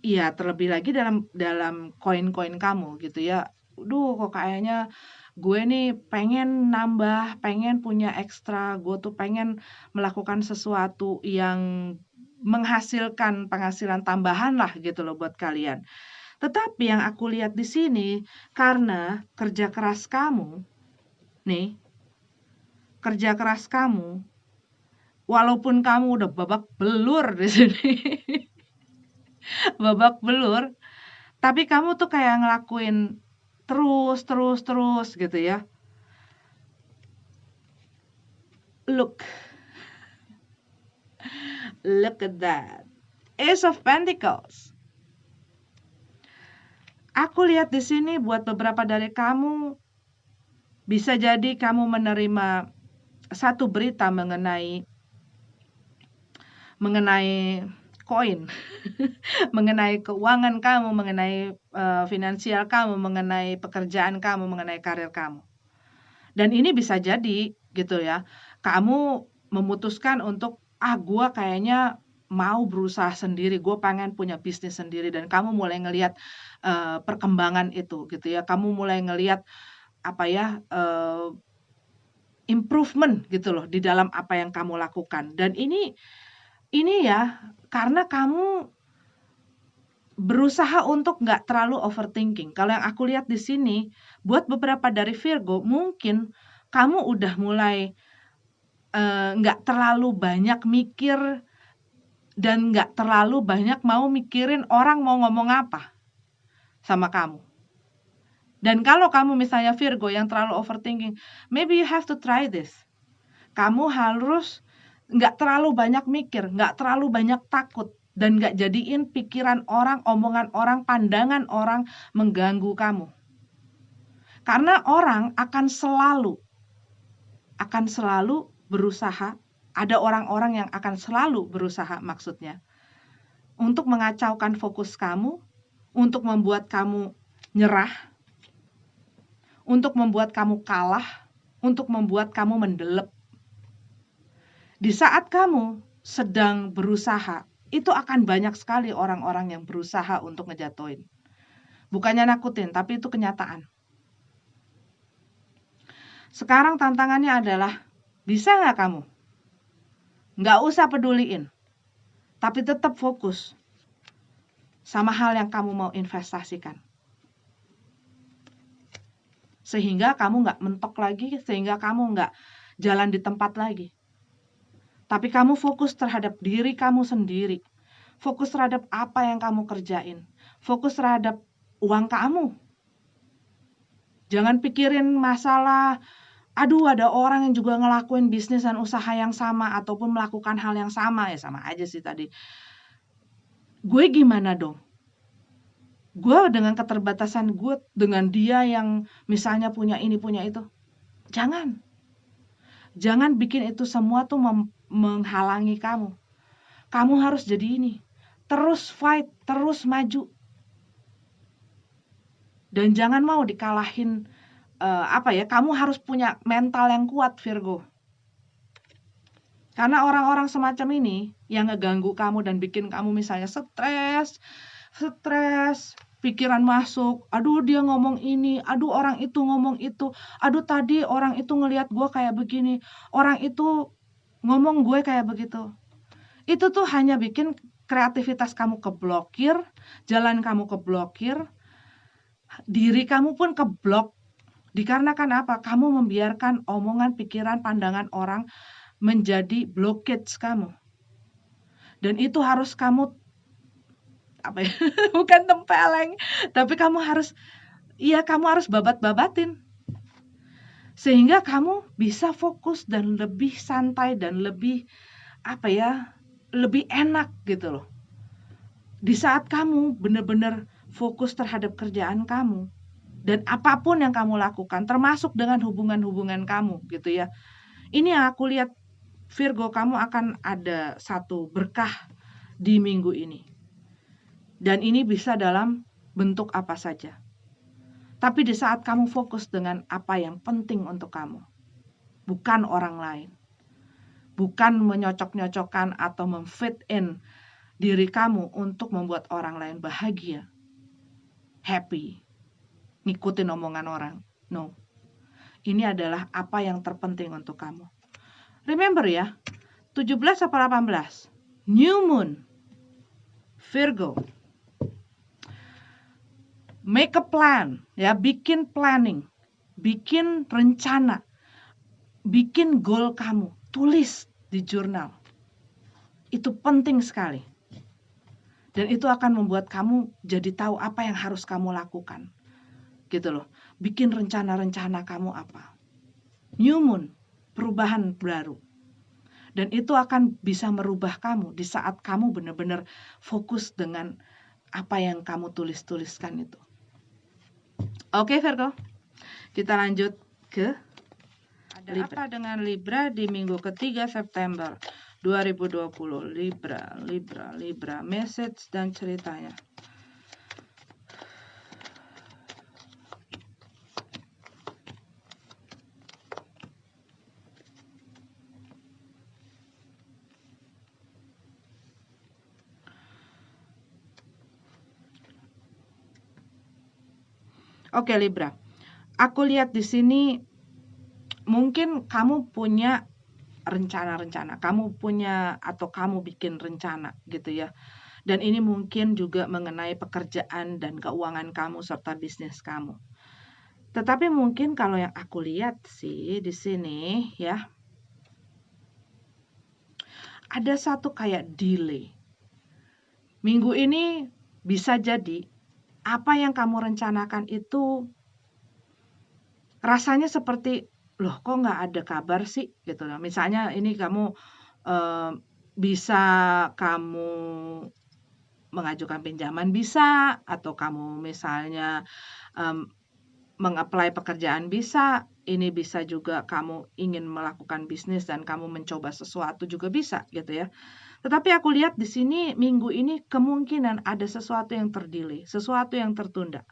ya terlebih lagi dalam koin-koin kamu gitu ya. Duh kok kayaknya gue nih pengen nambah, pengen punya ekstra, gue tuh pengen melakukan sesuatu yang menghasilkan penghasilan tambahan lah gitu loh buat kalian. Tetapi yang aku lihat di sini, karena kerja keras kamu, nih, kerja keras kamu, walaupun kamu udah babak belur di sini, babak belur, tapi kamu tuh kayak ngelakuin terus gitu ya. Look at that. Ace of Pentacles. Aku lihat di sini buat beberapa dari kamu, bisa jadi kamu menerima satu berita mengenai koin, mengenai keuangan kamu, mengenai finansial kamu, mengenai pekerjaan kamu, mengenai karir kamu. Dan ini bisa jadi gitu ya, kamu memutuskan untuk gua kayaknya mau berusaha sendiri, gue pengen punya bisnis sendiri, dan kamu mulai ngelihat perkembangan itu gitu ya. Kamu mulai ngelihat apa ya, improvement gitu loh di dalam apa yang kamu lakukan. Dan ini ya karena kamu berusaha untuk nggak terlalu overthinking. Kalau yang aku lihat di sini, buat beberapa dari Virgo, mungkin kamu udah mulai nggak terlalu banyak mikir dan nggak terlalu banyak mau mikirin orang mau ngomong apa sama kamu. Dan kalau kamu misalnya Virgo yang terlalu overthinking, maybe you have to try this. Kamu harus nggak terlalu banyak mikir, nggak terlalu banyak takut, dan nggak jadiin pikiran orang, omongan orang, pandangan orang mengganggu kamu. Karena orang akan selalu berusaha, ada orang-orang yang akan selalu berusaha maksudnya, untuk mengacaukan fokus kamu, untuk membuat kamu nyerah, untuk membuat kamu kalah, untuk membuat kamu mendelep. Di saat kamu sedang berusaha, itu akan banyak sekali orang-orang yang berusaha untuk ngejatuhin. Bukannya nakutin, tapi itu kenyataan. Sekarang tantangannya adalah, bisa nggak kamu? Nggak usah peduliin, tapi tetap fokus sama hal yang kamu mau investasikan. Sehingga kamu nggak mentok lagi, sehingga kamu nggak jalan di tempat lagi. Tapi kamu fokus terhadap diri kamu sendiri. Fokus terhadap apa yang kamu kerjain. Fokus terhadap uang kamu. Jangan pikirin masalah, aduh ada orang yang juga ngelakuin bisnis dan usaha yang sama ataupun melakukan hal yang sama. Ya sama aja sih tadi. Gue gimana dong? Gue dengan keterbatasan gue, dengan dia yang misalnya punya ini, punya itu. Jangan bikin itu semua tuh menghalangi kamu. Kamu harus jadi ini. Terus fight, terus maju. Dan jangan mau dikalahin, kamu harus punya mental yang kuat, Virgo. Karena orang-orang semacam ini yang ngeganggu kamu dan bikin kamu misalnya stres, pikiran masuk, aduh dia ngomong ini, aduh orang itu ngomong itu, aduh tadi orang itu ngelihat gue kayak begini, orang itu ngomong gue kayak begitu. Itu tuh hanya bikin kreativitas kamu keblokir, jalan kamu keblokir, diri kamu pun keblok. Dikarenakan apa? Kamu membiarkan omongan, pikiran, pandangan orang menjadi blockage kamu. Dan itu harus kamu bukan tempeleng, tapi kamu harus babat-babatin. Sehingga kamu bisa fokus dan lebih santai dan lebih lebih enak gitu loh. Di saat kamu benar-benar fokus terhadap kerjaan kamu dan apapun yang kamu lakukan, termasuk dengan hubungan-hubungan kamu gitu ya. Ini yang aku lihat, Virgo, kamu akan ada satu berkah di minggu ini. Dan ini bisa dalam bentuk apa saja. Tapi di saat kamu fokus dengan apa yang penting untuk kamu, bukan orang lain. Bukan menyocok-nyocokkan atau memfit in diri kamu untuk membuat orang lain bahagia, happy, ngikutin omongan orang. No. Ini adalah apa yang terpenting untuk kamu. Remember ya, 17 atau 18, New Moon, Virgo. Make a plan, ya, bikin planning, bikin rencana, bikin goal kamu, tulis di jurnal. Itu penting sekali. Dan itu akan membuat kamu jadi tahu apa yang harus kamu lakukan. Gitu loh. Bikin rencana-rencana kamu apa. New Moon, perubahan baru. Dan itu akan bisa merubah kamu di saat kamu benar-benar fokus dengan apa yang kamu tulis-tuliskan itu. Oke, Virgo. Kita lanjut ke ada Libra. Apa dengan Libra di minggu ketiga September 2020? Libra, message dan ceritanya. Oke Libra, aku lihat di sini mungkin kamu punya rencana-rencana, kamu punya atau kamu bikin rencana gitu ya. Dan ini mungkin juga mengenai pekerjaan dan keuangan kamu serta bisnis kamu. Tetapi mungkin kalau yang aku lihat sih di sini ya, ada satu kayak delay. Minggu ini bisa jadi apa yang kamu rencanakan itu rasanya seperti, loh kok nggak ada kabar sih gitu loh. Misalnya ini kamu bisa kamu mengajukan pinjaman bisa, atau kamu misalnya meng-apply pekerjaan bisa, ini bisa juga kamu ingin melakukan bisnis dan kamu mencoba sesuatu juga bisa gitu ya. Tetapi aku lihat di sini minggu ini kemungkinan ada sesuatu yang terdelay, sesuatu yang tertunda.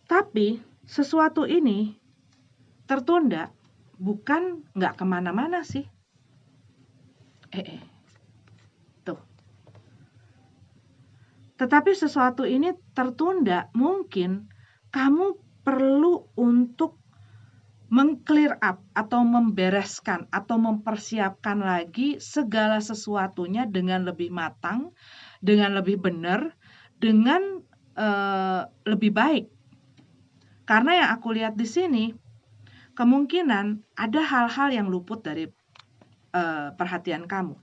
Tapi sesuatu ini tertunda bukan nggak kemana-mana sih. Tuh. Tetapi sesuatu ini tertunda mungkin kamu perlu untuk meng-clear up atau membereskan atau mempersiapkan lagi segala sesuatunya dengan lebih matang, dengan lebih benar, dengan lebih baik. Karena yang aku lihat di sini, kemungkinan ada hal-hal yang luput dari perhatian kamu.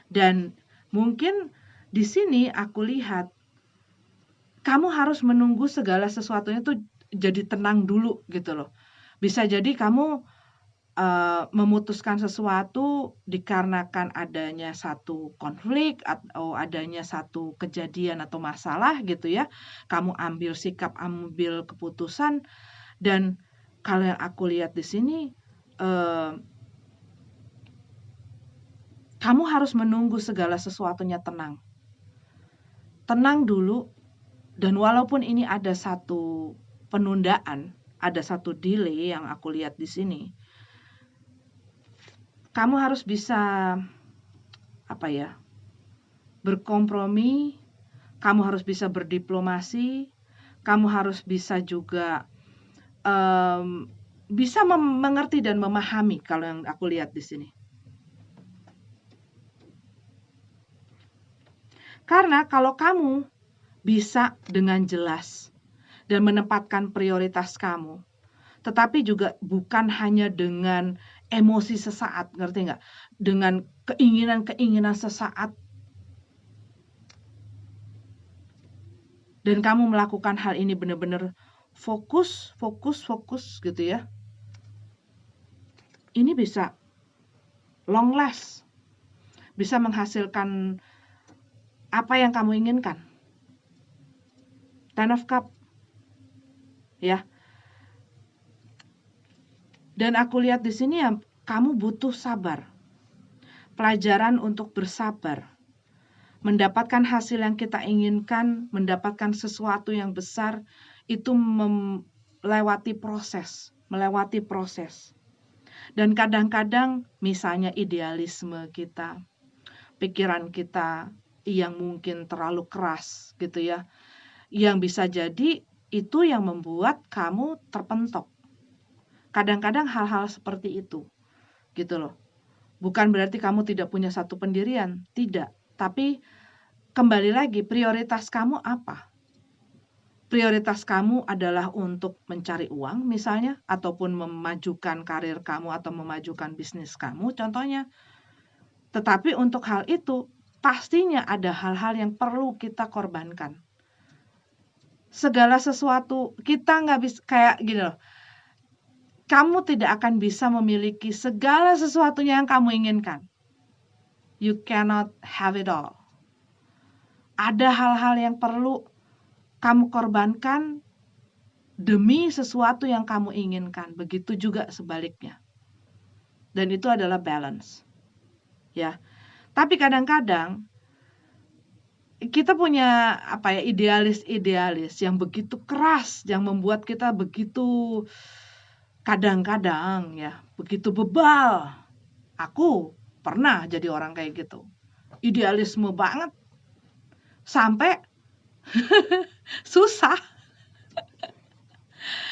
Dan mungkin di sini aku lihat kamu harus menunggu segala sesuatunya tuh jadi tenang dulu gitu loh. Bisa jadi kamu memutuskan sesuatu dikarenakan adanya satu konflik atau adanya satu kejadian atau masalah gitu ya. Kamu ambil sikap, ambil keputusan, dan kalau yang aku lihat di sini kamu harus menunggu segala sesuatunya tenang. Tenang dulu, dan walaupun ini ada satu penundaan, ada satu delay yang aku lihat di sini, kamu harus bisa berkompromi, kamu harus bisa berdiplomasi, kamu harus bisa juga bisa mengerti dan memahami kalau yang aku lihat di sini. Karena kalau kamu bisa dengan jelas dan menempatkan prioritas kamu, tetapi juga bukan hanya dengan emosi sesaat, ngerti nggak? Dengan keinginan-keinginan sesaat, dan kamu melakukan hal ini benar-benar fokus gitu ya. Ini bisa long last, bisa menghasilkan apa yang kamu inginkan. Ten of Cup, ya. Dan aku lihat di sini ya, kamu butuh sabar. Pelajaran untuk bersabar. Mendapatkan hasil yang kita inginkan, mendapatkan sesuatu yang besar, itu melewati proses. Dan kadang-kadang misalnya idealisme kita, pikiran kita yang mungkin terlalu keras gitu ya, yang bisa jadi itu yang membuat kamu terpentok. Kadang-kadang hal-hal seperti itu gitu loh. Bukan berarti kamu tidak punya satu pendirian, tidak. Tapi kembali lagi, prioritas kamu apa? Prioritas kamu adalah untuk mencari uang misalnya, ataupun memajukan karir kamu atau memajukan bisnis kamu contohnya. Tetapi untuk hal itu pastinya ada hal-hal yang perlu kita korbankan. Segala sesuatu kita nggak bisa kayak gini loh. Kamu tidak akan bisa memiliki segala sesuatunya yang kamu inginkan. You cannot have it all. Ada hal-hal yang perlu kamu korbankan demi sesuatu yang kamu inginkan. Begitu juga sebaliknya. Dan itu adalah balance. Ya. Tapi kadang-kadang kita punya idealis yang begitu keras, yang membuat kita begitu kadang-kadang ya, begitu bebal. Aku pernah jadi orang kayak gitu. Idealisme banget. Sampai susah.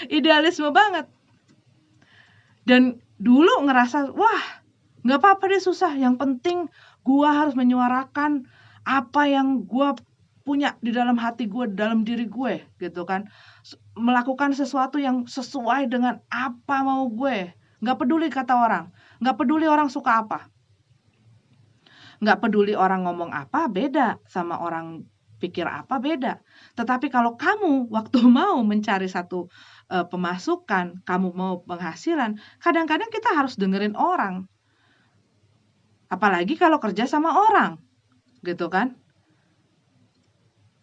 Idealisme banget. Dan dulu ngerasa, wah nggak apa-apa deh susah, yang penting gua harus menyuarakan apa yang gua punya di dalam hati gue, dalam diri gue, gitu kan. Melakukan sesuatu yang sesuai dengan apa mau gue. Nggak peduli kata orang, nggak peduli orang suka apa, nggak peduli orang ngomong apa, beda sama orang pikir apa, beda. Tetapi kalau kamu waktu mau mencari satu pemasukan, kamu mau penghasilan, kadang-kadang kita harus dengerin orang. Apalagi kalau kerja sama orang, gitu kan.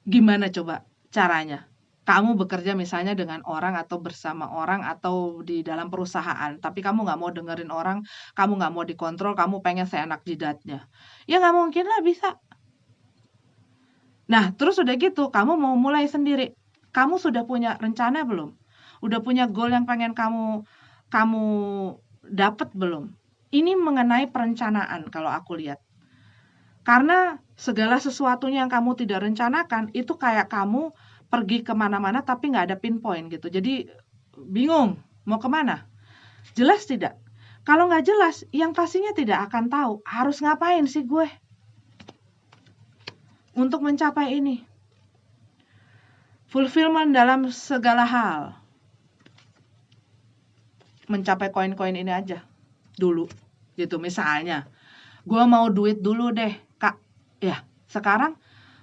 Gimana coba caranya? Kamu bekerja misalnya dengan orang atau bersama orang atau di dalam perusahaan, tapi kamu nggak mau dengerin orang, kamu nggak mau dikontrol, kamu pengen seenak jidatnya. Ya nggak mungkin lah bisa. Nah, terus udah gitu, kamu mau mulai sendiri. Kamu sudah punya rencana belum? Udah punya goal yang pengen kamu kamu dapat belum? Ini mengenai perencanaan kalau aku lihat. Karena segala sesuatunya yang kamu tidak rencanakan, itu kayak kamu pergi kemana-mana tapi nggak ada pinpoint gitu. Jadi bingung mau kemana. Jelas tidak? Kalau nggak jelas, yang pastinya tidak akan tahu harus ngapain sih gue untuk mencapai ini. Fulfillment dalam segala hal. Mencapai koin-koin ini aja dulu. Gitu misalnya. Gue mau duit dulu deh, Kak. Ya, sekarang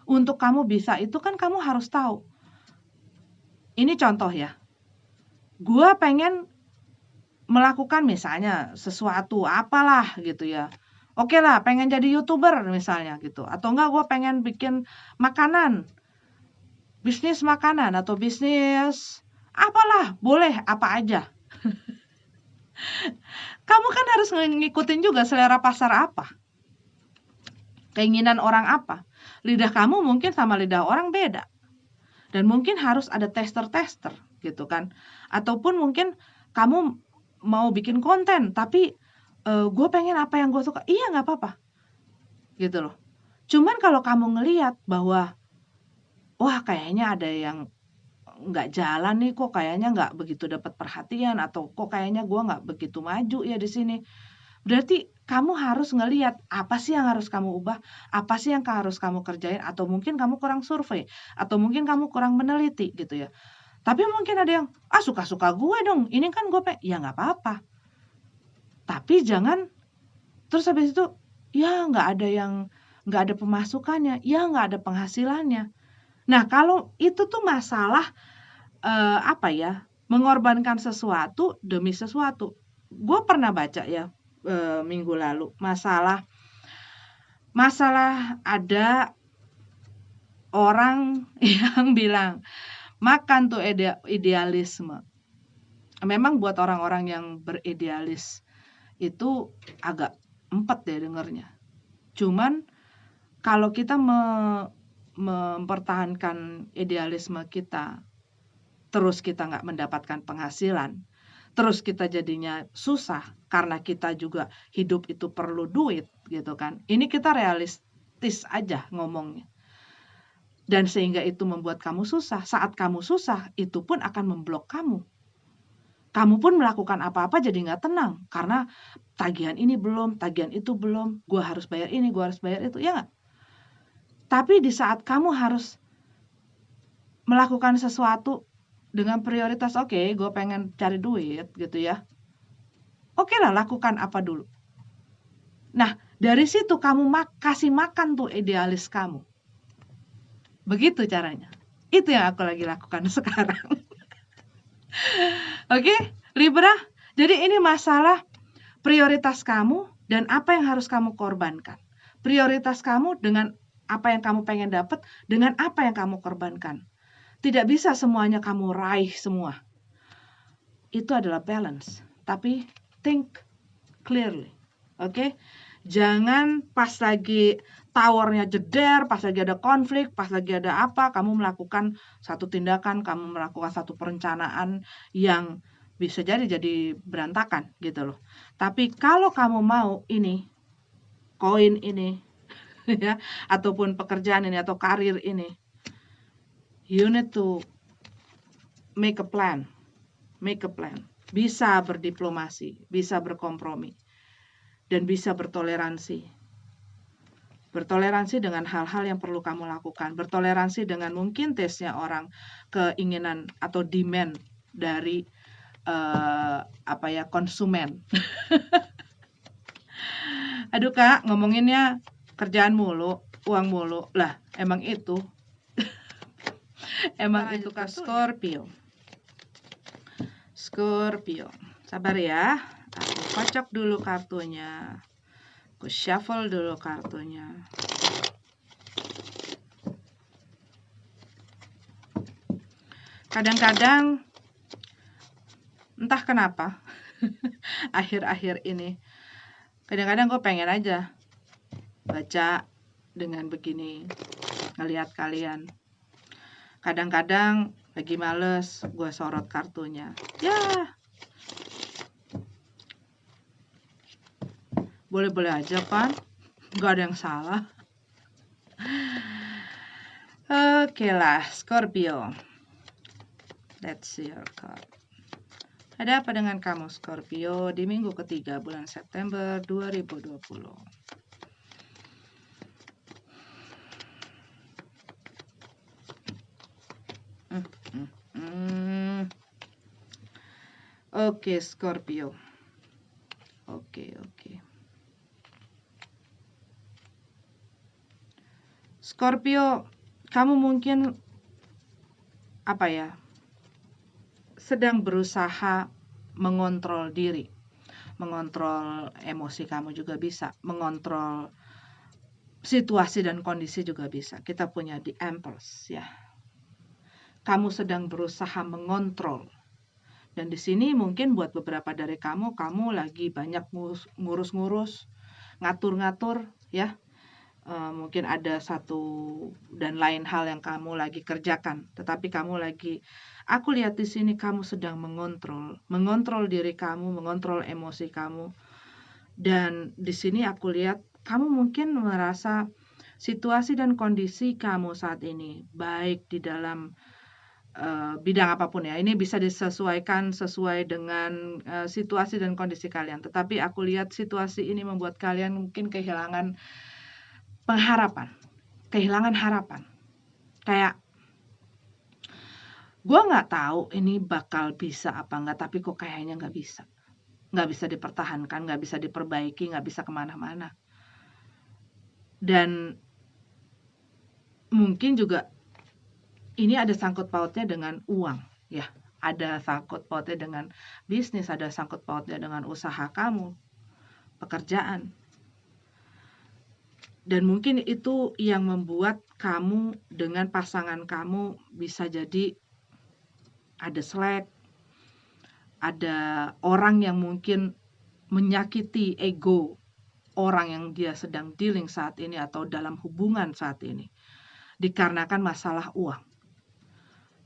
untuk kamu bisa itu kan kamu harus tahu. Ini contoh ya. Gue pengen melakukan misalnya sesuatu apalah gitu ya. Oke lah, pengen jadi YouTuber misalnya gitu. Atau enggak gue pengen bikin makanan. Bisnis makanan atau bisnis apalah, boleh apa aja. Kamu kan harus ngikutin juga selera pasar apa. Keinginan orang apa. Lidah kamu mungkin sama lidah orang beda. Dan mungkin harus ada tester-tester gitu kan. Ataupun mungkin kamu mau bikin konten tapi gue pengen apa yang gue suka. Iya nggak apa-apa gitu loh. Cuman kalau kamu ngelihat bahwa wah kayaknya ada yang nggak jalan nih, kok kayaknya nggak begitu dapat perhatian, atau kok kayaknya gue nggak begitu maju ya di sini. Berarti kamu harus ngelihat apa sih yang harus kamu ubah, apa sih yang harus kamu kerjain, atau mungkin kamu kurang survei, atau mungkin kamu kurang meneliti gitu ya. Tapi mungkin ada yang, suka-suka gue dong, ini kan gue ya nggak apa-apa. Tapi jangan, terus habis itu, ya nggak ada pemasukannya, ya nggak ada penghasilannya. Nah kalau itu tuh masalah, mengorbankan sesuatu demi sesuatu. Gue pernah baca ya, minggu lalu, masalah ada orang yang bilang, makan tuh idealisme. Memang buat orang-orang yang beridealis itu agak empet deh dengernya. Cuman kalau kita mempertahankan idealisme kita, terus kita nggak mendapatkan penghasilan, terus kita jadinya susah karena kita juga hidup itu perlu duit gitu kan. Ini kita realistis aja ngomongnya. Dan sehingga itu membuat kamu susah. Saat kamu susah, itu pun akan memblok kamu. Kamu pun melakukan apa-apa jadi nggak tenang. Karena tagihan ini belum, tagihan itu belum, gue harus bayar ini, gue harus bayar itu, ya nggak? Tapi di saat kamu harus melakukan sesuatu dengan prioritas, oke, gue pengen cari duit gitu ya. Oke lah, lakukan apa dulu. Nah, dari situ kamu kasih makan tuh idealis kamu. Begitu caranya. Itu yang aku lagi lakukan sekarang. Oke, Libra. Jadi ini masalah prioritas kamu dan apa yang harus kamu korbankan. Prioritas kamu dengan apa yang kamu pengen dapat, dengan apa yang kamu korbankan. Tidak bisa semuanya kamu raih semua. Itu adalah balance. Tapi think clearly. Oke? Jangan pas lagi towernya jeder, pas lagi ada konflik, pas lagi ada apa, kamu melakukan satu tindakan, kamu melakukan satu perencanaan yang bisa jadi berantakan gitu loh. Tapi kalau kamu mau ini, koin ini, ya, ataupun pekerjaan ini atau karir ini, you need to make a plan. make a plan, bisa berdiplomasi, bisa berkompromi, dan bisa bertoleransi. Bertoleransi dengan hal-hal yang perlu kamu lakukan, bertoleransi dengan mungkin tesnya orang, keinginan atau demand dari konsumen. Aduh Kak, ngomonginnya kerjaan mulu, uang mulu. Lah, emang itu Kak Scorpio. Sabar ya. Aku kocok dulu kartunya. Aku shuffle dulu kartunya. Kadang-kadang entah kenapa akhir-akhir ini kadang-kadang gue pengen aja baca dengan begini, ngelihat kalian. Kadang-kadang lagi males gue sorot kartunya. Ya, boleh-boleh aja kan, gak ada yang salah. Oke lah, Scorpio. Let's see your card. Ada apa dengan kamu Scorpio di minggu ketiga bulan September 2020? Oke, Scorpio. Oke. Scorpio, kamu mungkin sedang berusaha mengontrol diri, mengontrol emosi kamu juga bisa, mengontrol situasi dan kondisi juga bisa. Kita punya the Empress ya. Kamu sedang berusaha mengontrol. Dan di sini mungkin buat beberapa dari kamu lagi banyak ngurus-ngurus, ngatur-ngatur ya. Mungkin ada satu dan lain hal yang kamu lagi kerjakan, tetapi aku lihat di sini kamu sedang mengontrol diri kamu, mengontrol emosi kamu. Dan di sini aku lihat kamu mungkin merasa situasi dan kondisi kamu saat ini, baik di dalam bidang apapun ya, ini bisa disesuaikan sesuai dengan situasi dan kondisi kalian. Tetapi aku lihat situasi ini membuat kalian mungkin kehilangan pengharapan, kehilangan harapan. Kayak gue nggak tahu ini bakal bisa apa nggak, tapi kok kayaknya nggak bisa dipertahankan, nggak bisa diperbaiki, nggak bisa kemana-mana. Dan mungkin juga ini ada sangkut pautnya dengan uang ya, ada sangkut pautnya dengan bisnis, ada sangkut pautnya dengan usaha kamu, pekerjaan. Dan mungkin itu yang membuat kamu dengan pasangan kamu bisa jadi ada slack, ada orang yang mungkin menyakiti ego orang yang dia sedang dealing saat ini atau dalam hubungan saat ini. Dikarenakan masalah uang.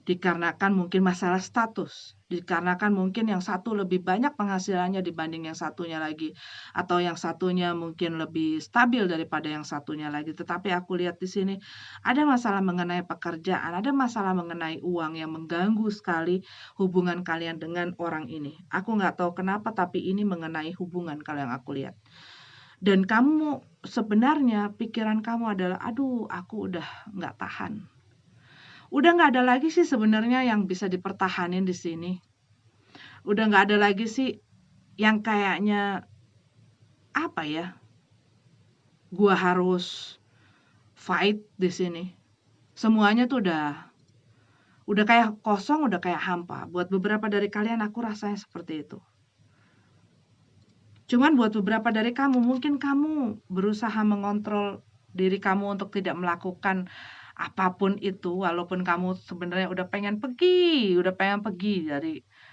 Dikarenakan mungkin masalah status, dikarenakan mungkin yang satu lebih banyak penghasilannya dibanding yang satunya lagi, atau yang satunya mungkin lebih stabil daripada yang satunya lagi. Tetapi aku lihat di sini ada masalah mengenai pekerjaan, ada masalah mengenai uang yang mengganggu sekali hubungan kalian dengan orang ini. Aku nggak tahu kenapa, tapi ini mengenai hubungan kalau yang aku lihat. Dan kamu sebenarnya pikiran kamu adalah, aduh aku udah nggak tahan. Udah nggak ada lagi sih sebenarnya yang bisa dipertahanin di sini. Udah nggak ada lagi sih yang kayaknya gua harus fight di sini. Semuanya tuh udah kayak kosong, udah kayak hampa. Buat beberapa dari kalian aku rasanya seperti itu. Cuman buat beberapa dari kamu mungkin kamu berusaha mengontrol diri kamu untuk tidak melakukan apapun itu, walaupun kamu sebenarnya udah pengen pergi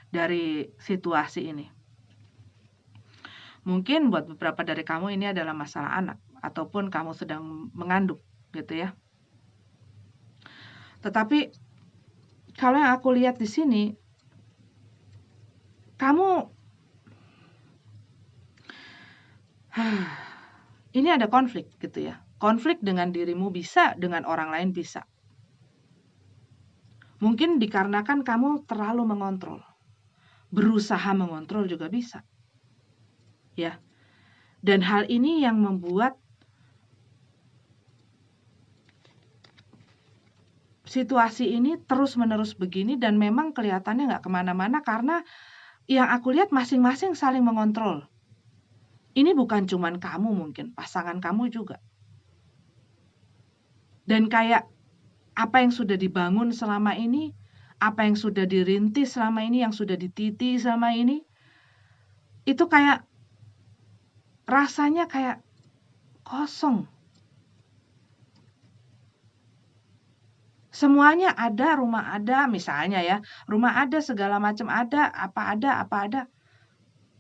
dari situasi ini. Mungkin buat beberapa dari kamu ini adalah masalah anak, ataupun kamu sedang mengandung, gitu ya. Tetapi kalau yang aku lihat di sini, kamu ini ada konflik gitu ya. Konflik dengan dirimu bisa, dengan orang lain bisa. Mungkin dikarenakan kamu terlalu mengontrol. berusaha mengontrol juga bisa. Ya. Dan hal ini yang membuat situasi ini terus-menerus begini dan memang kelihatannya nggak kemana-mana karena yang aku lihat masing-masing saling mengontrol. Ini bukan cuman kamu mungkin, pasangan kamu juga. Dan kayak apa yang sudah dibangun selama ini, apa yang sudah dirintis selama ini, yang sudah dititi selama ini, itu kayak rasanya kayak kosong. Semuanya ada, rumah ada, misalnya ya, rumah ada, segala macam ada, apa ada.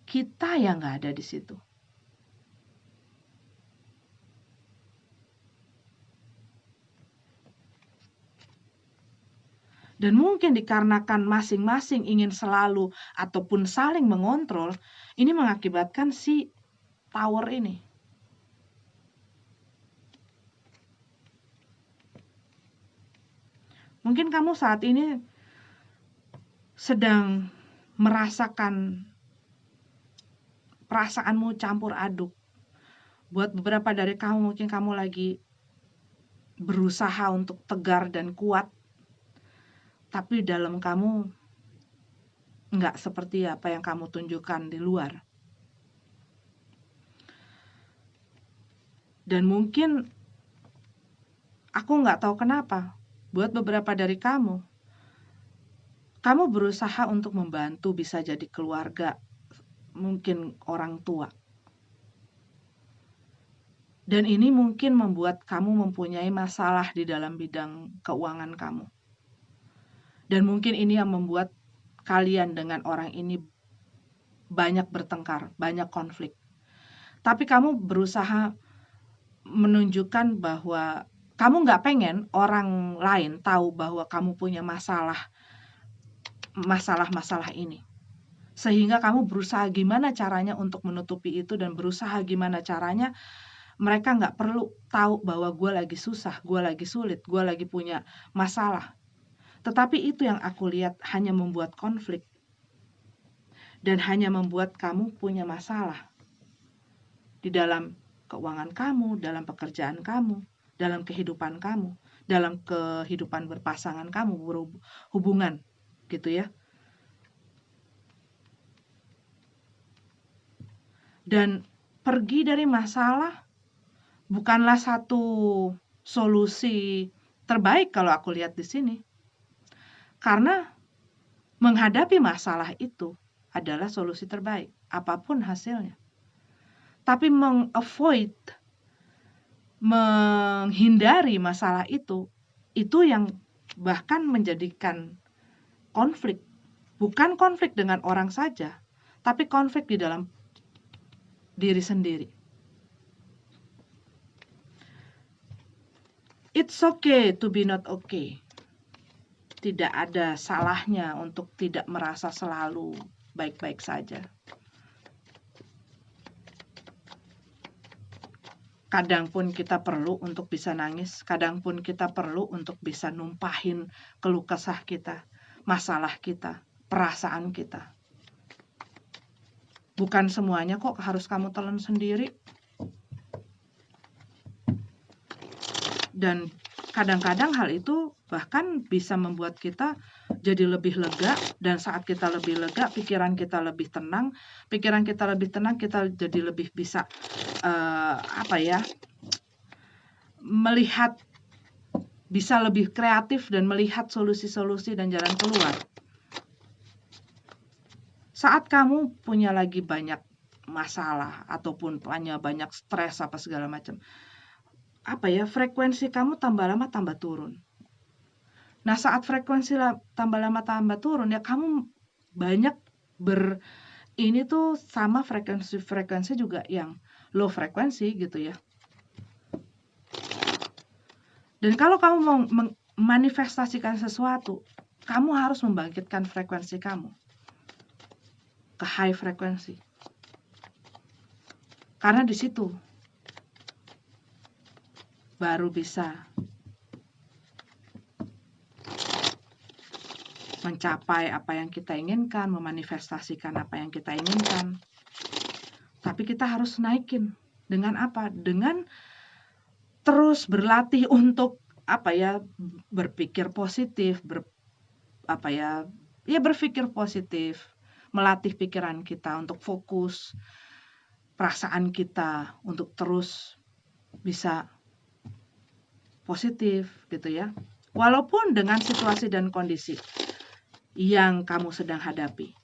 Kita yang nggak ada di situ. Dan mungkin dikarenakan masing-masing ingin selalu ataupun saling mengontrol, ini mengakibatkan si tower ini. Mungkin kamu saat ini sedang merasakan perasaanmu campur aduk. Buat beberapa dari kamu mungkin kamu lagi berusaha untuk tegar dan kuat, tapi dalam kamu nggak seperti apa yang kamu tunjukkan di luar. Dan mungkin aku nggak tahu kenapa, buat beberapa dari kamu berusaha untuk membantu, bisa jadi keluarga, mungkin orang tua. Dan ini mungkin membuat kamu mempunyai masalah di dalam bidang keuangan kamu. Dan mungkin ini yang membuat kalian dengan orang ini banyak bertengkar, banyak konflik. Tapi kamu berusaha menunjukkan bahwa kamu nggak pengen orang lain tahu bahwa kamu punya masalah-masalah ini. Sehingga kamu berusaha gimana caranya untuk menutupi itu dan berusaha gimana caranya mereka nggak perlu tahu bahwa gue lagi susah, gue lagi sulit, gue lagi punya masalah. Tetapi itu yang aku lihat hanya membuat konflik dan hanya membuat kamu punya masalah di dalam keuangan kamu, dalam pekerjaan kamu, dalam kehidupan kamu, dalam kehidupan berpasangan kamu, berhubungan gitu ya. Dan pergi dari masalah bukanlah satu solusi terbaik kalau aku lihat di sini. Karena menghadapi masalah itu adalah solusi terbaik, apapun hasilnya. Tapi menghindari masalah itu yang bahkan menjadikan konflik. Bukan konflik dengan orang saja, tapi konflik di dalam diri sendiri. It's okay to be not okay. Tidak ada salahnya untuk tidak merasa selalu baik-baik saja. Kadang pun kita perlu untuk bisa nangis, kadang pun kita perlu untuk bisa numpahin keluh kesah kita, masalah kita, perasaan kita. Bukan semuanya kok harus kamu telan sendiri. Dan kadang-kadang hal itu bahkan bisa membuat kita jadi lebih lega, dan saat kita lebih lega, pikiran kita lebih tenang, kita jadi lebih bisa melihat, bisa lebih kreatif dan melihat solusi-solusi dan jalan keluar. Saat kamu punya lagi banyak masalah ataupun punya banyak stres apa segala macam, frekuensi kamu tambah lama tambah turun. Nah, saat frekuensi tambah lama tambah turun, ya kamu banyak ini tuh sama frekuensi juga yang low frekuensi gitu ya. Dan kalau kamu mau memanifestasikan sesuatu, kamu harus membangkitkan frekuensi kamu ke high frekuensi. Karena di situ baru bisa mencapai apa yang kita inginkan, memanifestasikan apa yang kita inginkan. Tapi kita harus naikin dengan apa? Dengan terus berlatih untuk berpikir positif, berpikir positif, melatih pikiran kita untuk fokus, perasaan kita untuk terus bisa positif gitu ya. Walaupun dengan situasi dan kondisi yang kamu sedang hadapi.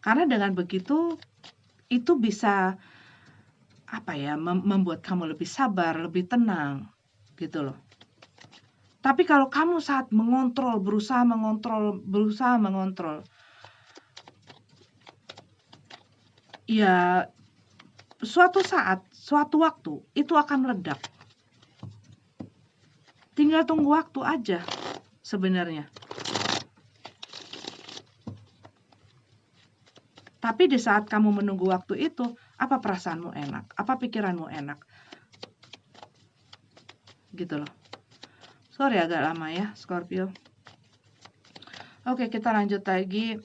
Karena dengan begitu itu bisa membuat kamu lebih sabar, lebih tenang gitu loh. Tapi kalau kamu saat berusaha mengontrol, ya suatu saat, suatu waktu itu akan meledak. Tinggal tunggu waktu aja sebenarnya. Tapi di saat kamu menunggu waktu itu, apa perasaanmu enak? Apa pikiranmu enak? Gitu loh. Sorry agak lama ya, Scorpio. Oke, kita lanjut lagi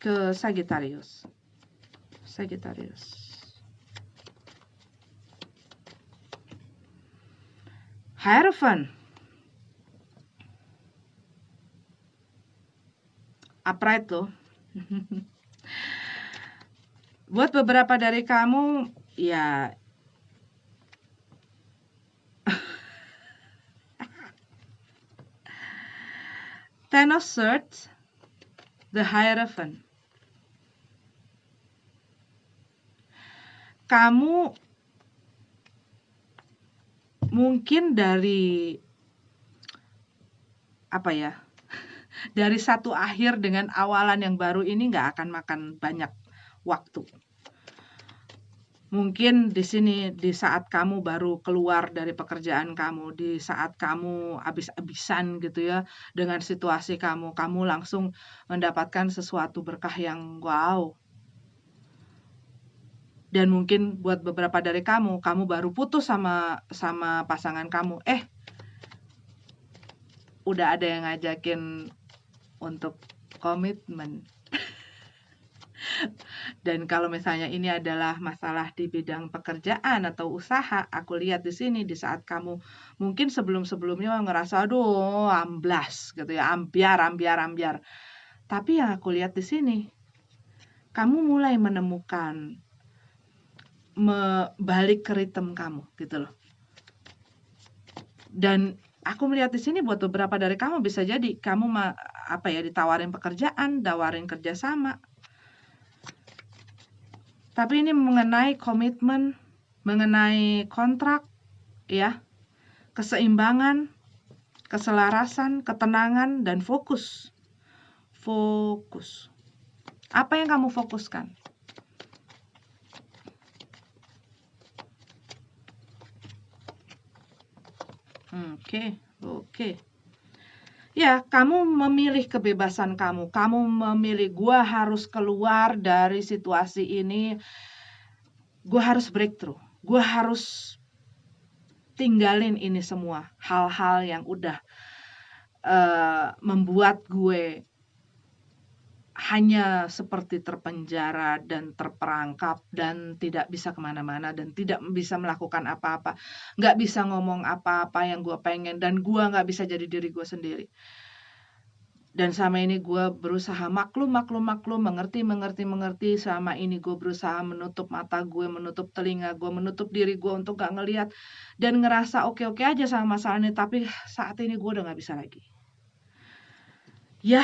ke Sagittarius. Hierophant. Upright loh. Buat beberapa dari kamu, ya Ten of Swords, the Hierophant. Kamu mungkin dari dari satu akhir dengan awalan yang baru ini nggak akan makan banyak waktu. Mungkin di sini di saat kamu baru keluar dari pekerjaan kamu, di saat kamu habis-habisan gitu ya dengan situasi kamu langsung mendapatkan sesuatu berkah yang wow. Dan mungkin buat beberapa dari kamu baru putus sama pasangan kamu, udah ada yang ngajakin untuk komitmen. Dan kalau misalnya ini adalah masalah di bidang pekerjaan atau usaha, aku lihat di sini di saat kamu mungkin sebelum-sebelumnya ngerasa aduh amblas gitu ya, ambiar. Tapi yang aku lihat di sini, kamu mulai menemukan balik ke ritme kamu gitu loh. Dan aku melihat di sini buat beberapa dari kamu bisa jadi kamu ditawarin pekerjaan, tawarin kerjasama. Tapi ini mengenai komitmen, mengenai kontrak, ya, keseimbangan, keselarasan, ketenangan, dan fokus. Fokus. Apa yang kamu fokuskan? Oke. Ya, kamu memilih kebebasan kamu. Kamu memilih, gua harus keluar dari situasi ini. Gua harus breakthrough. Gua harus tinggalin ini semua. Hal-hal yang udah membuat gue hanya seperti terpenjara dan terperangkap dan tidak bisa kemana-mana dan tidak bisa melakukan apa-apa. Nggak bisa ngomong apa-apa yang gue pengen dan gue nggak bisa jadi diri gue sendiri. Dan selama ini gue berusaha maklum, mengerti. Selama ini gue berusaha menutup mata gue, menutup telinga gue, menutup diri gue untuk gak ngelihat dan ngerasa oke-oke aja sama masalah ini. Tapi saat ini gue udah gak bisa lagi. Ya,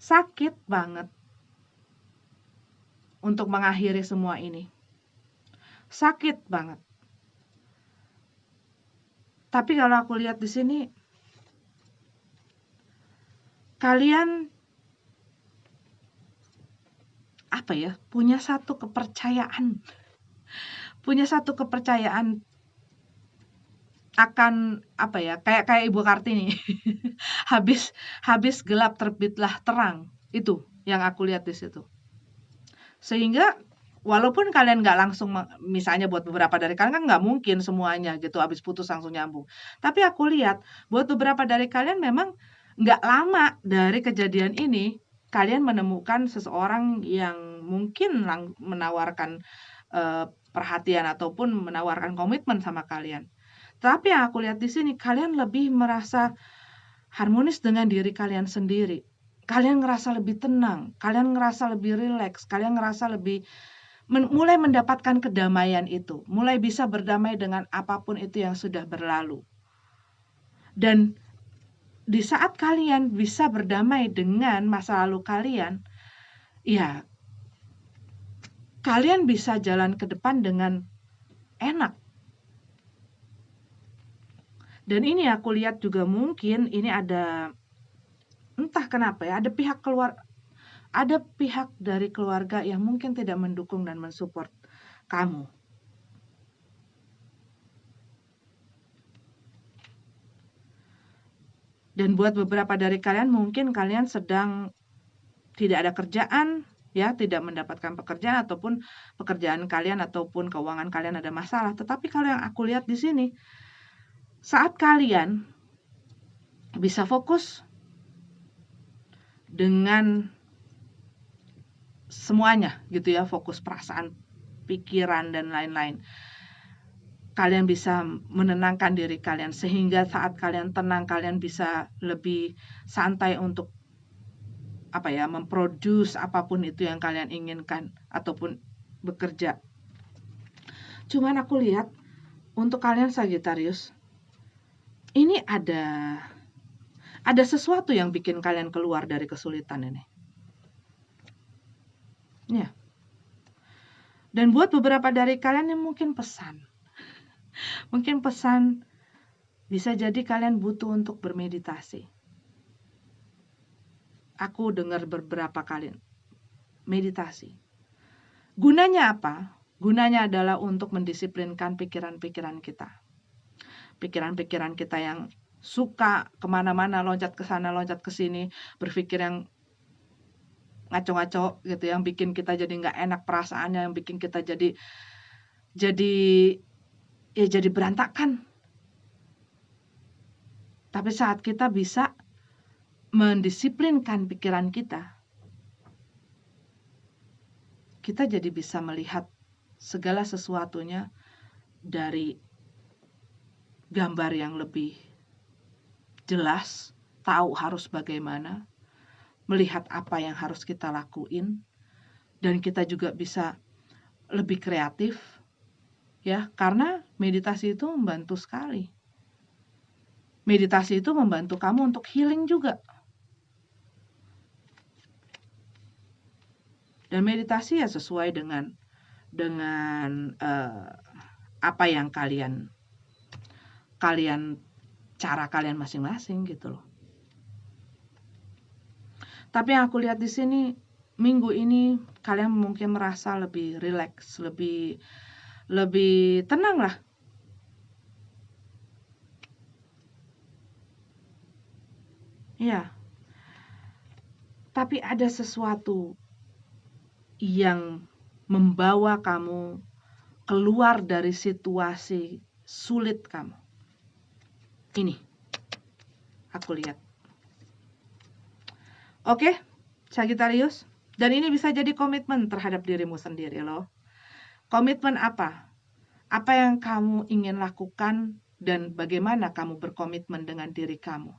sakit banget untuk mengakhiri semua ini. Sakit banget. Tapi kalau aku lihat di sini, kalian punya satu kepercayaan akan kayak Ibu Kartini. habis gelap terbitlah terang. Itu yang aku lihat di situ. Sehingga walaupun kalian nggak langsung misalnya buat beberapa dari kalian kan nggak mungkin semuanya gitu habis putus langsung nyambung. Tapi aku lihat buat beberapa dari kalian memang nggak lama dari kejadian ini, kalian menemukan seseorang yang mungkin menawarkan perhatian ataupun menawarkan komitmen sama kalian. Tapi yang aku lihat di sini kalian lebih merasa harmonis dengan diri kalian sendiri. Kalian ngerasa lebih tenang, kalian ngerasa lebih rileks, kalian ngerasa lebih mulai mendapatkan kedamaian itu, mulai bisa berdamai dengan apapun itu yang sudah berlalu. Dan di saat kalian bisa berdamai dengan masa lalu kalian, ya kalian bisa jalan ke depan dengan enak. Dan ini aku lihat juga mungkin ini ada entah kenapa ya, ada pihak dari keluarga yang mungkin tidak mendukung dan mensupport kamu. Dan buat beberapa dari kalian mungkin kalian sedang tidak ada kerjaan, ya, tidak mendapatkan pekerjaan ataupun pekerjaan kalian ataupun keuangan kalian ada masalah. Tetapi kalau yang aku lihat di sini, saat kalian bisa fokus dengan semuanya gitu ya, fokus perasaan, pikiran dan lain-lain. Kalian bisa menenangkan diri kalian sehingga saat kalian tenang kalian bisa lebih santai untuk memproduce apapun itu yang kalian inginkan ataupun bekerja. Cuman aku lihat untuk kalian Sagittarius, ini ada sesuatu yang bikin kalian keluar dari kesulitan ini. Ya. Dan buat beberapa dari kalian yang mungkin pesan bisa jadi kalian butuh untuk bermeditasi. Aku dengar beberapa kali meditasi. Gunanya apa? Gunanya adalah untuk mendisiplinkan pikiran-pikiran kita. Pikiran-pikiran kita yang suka kemana-mana, loncat ke sana, loncat ke sini, berpikir yang ngaco-ngaco gitu, yang bikin kita jadi nggak enak perasaannya, yang bikin kita jadi berantakan. Tapi saat kita bisa mendisiplinkan pikiran kita jadi bisa melihat segala sesuatunya dari gambar yang lebih jelas, tahu harus bagaimana, melihat apa yang harus kita lakuin, dan kita juga bisa lebih kreatif, ya, karena meditasi itu membantu sekali. Meditasi itu membantu kamu untuk healing juga. Dan meditasi ya sesuai dengan apa yang kalian cara kalian masing-masing gitu loh. Tapi yang aku lihat di sini minggu ini kalian mungkin merasa lebih rileks, lebih tenang lah. Ya. Tapi ada sesuatu yang membawa kamu keluar dari situasi sulit kamu. Ini aku lihat. Oke, Sagittarius. Dan ini bisa jadi komitmen terhadap dirimu sendiri loh. Komitmen apa? Apa yang kamu ingin lakukan dan bagaimana kamu berkomitmen dengan diri kamu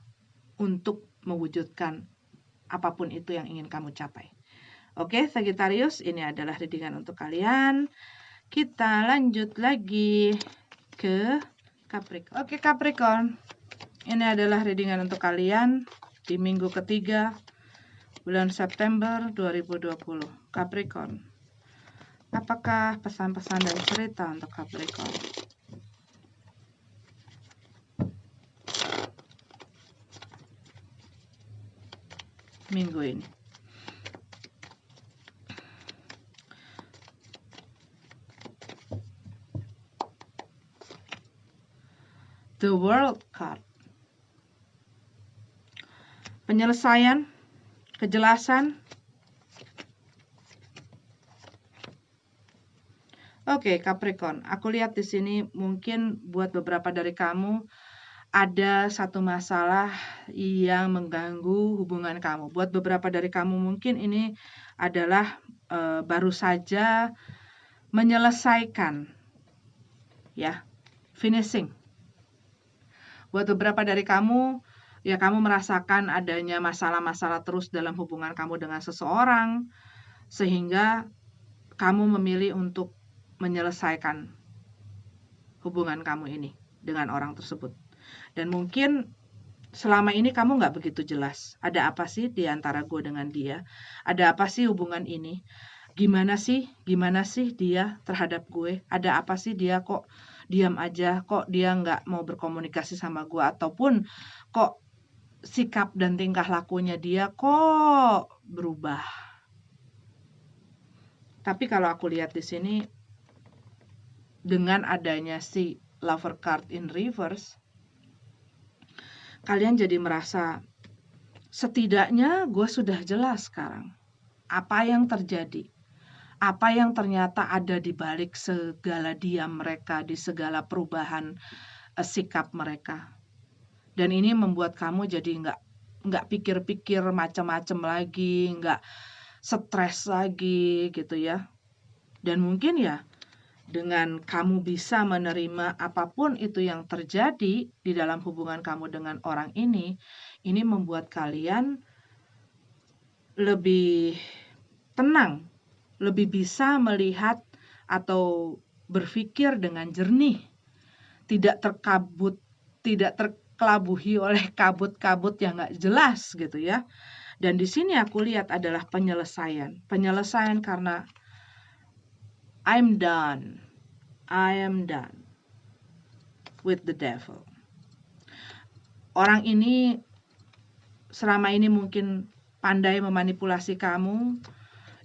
untuk mewujudkan apapun itu yang ingin kamu capai. Oke, Sagittarius, ini adalah readingan untuk kalian. Kita lanjut lagi ke Capricorn. Oke, Capricorn. Ini adalah readingan untuk kalian di minggu ketiga bulan September 2020. Capricorn. Apakah pesan-pesan dan cerita untuk Capricorn? Minggu ini. The World card. Penyelesaian, kejelasan, Oke, Capricorn, aku lihat di sini mungkin buat beberapa dari kamu ada satu masalah yang mengganggu hubungan kamu. Buat beberapa dari kamu mungkin ini adalah baru saja menyelesaikan, ya, finishing. Buat beberapa dari kamu, ya kamu merasakan adanya masalah-masalah terus dalam hubungan kamu dengan seseorang, sehingga kamu memilih untuk menyelesaikan hubungan kamu ini dengan orang tersebut. Dan mungkin selama ini kamu nggak begitu jelas. Ada apa sih di antara gue dengan dia? Ada apa sih hubungan ini? Gimana sih? Gimana sih dia terhadap gue? Ada apa sih dia kok diam aja? Kok dia nggak mau berkomunikasi sama gue? Ataupun kok sikap dan tingkah lakunya dia kok berubah? Tapi kalau aku lihat di sini, dengan adanya si lover card in reverse, kalian jadi merasa setidaknya gue sudah jelas sekarang apa yang terjadi, apa yang ternyata ada di balik segala diam mereka, di segala perubahan sikap mereka. Dan ini membuat kamu jadi nggak pikir-pikir macam-macam lagi, nggak stres lagi gitu ya. Dan mungkin ya dengan kamu bisa menerima apapun itu yang terjadi di dalam hubungan kamu dengan orang ini membuat kalian lebih tenang, lebih bisa melihat atau berpikir dengan jernih, tidak terkelabuhi oleh kabut-kabut yang nggak jelas gitu ya. Dan di sini aku lihat adalah penyelesaian karena I'm done with the devil. Orang ini selama ini mungkin pandai memanipulasi kamu,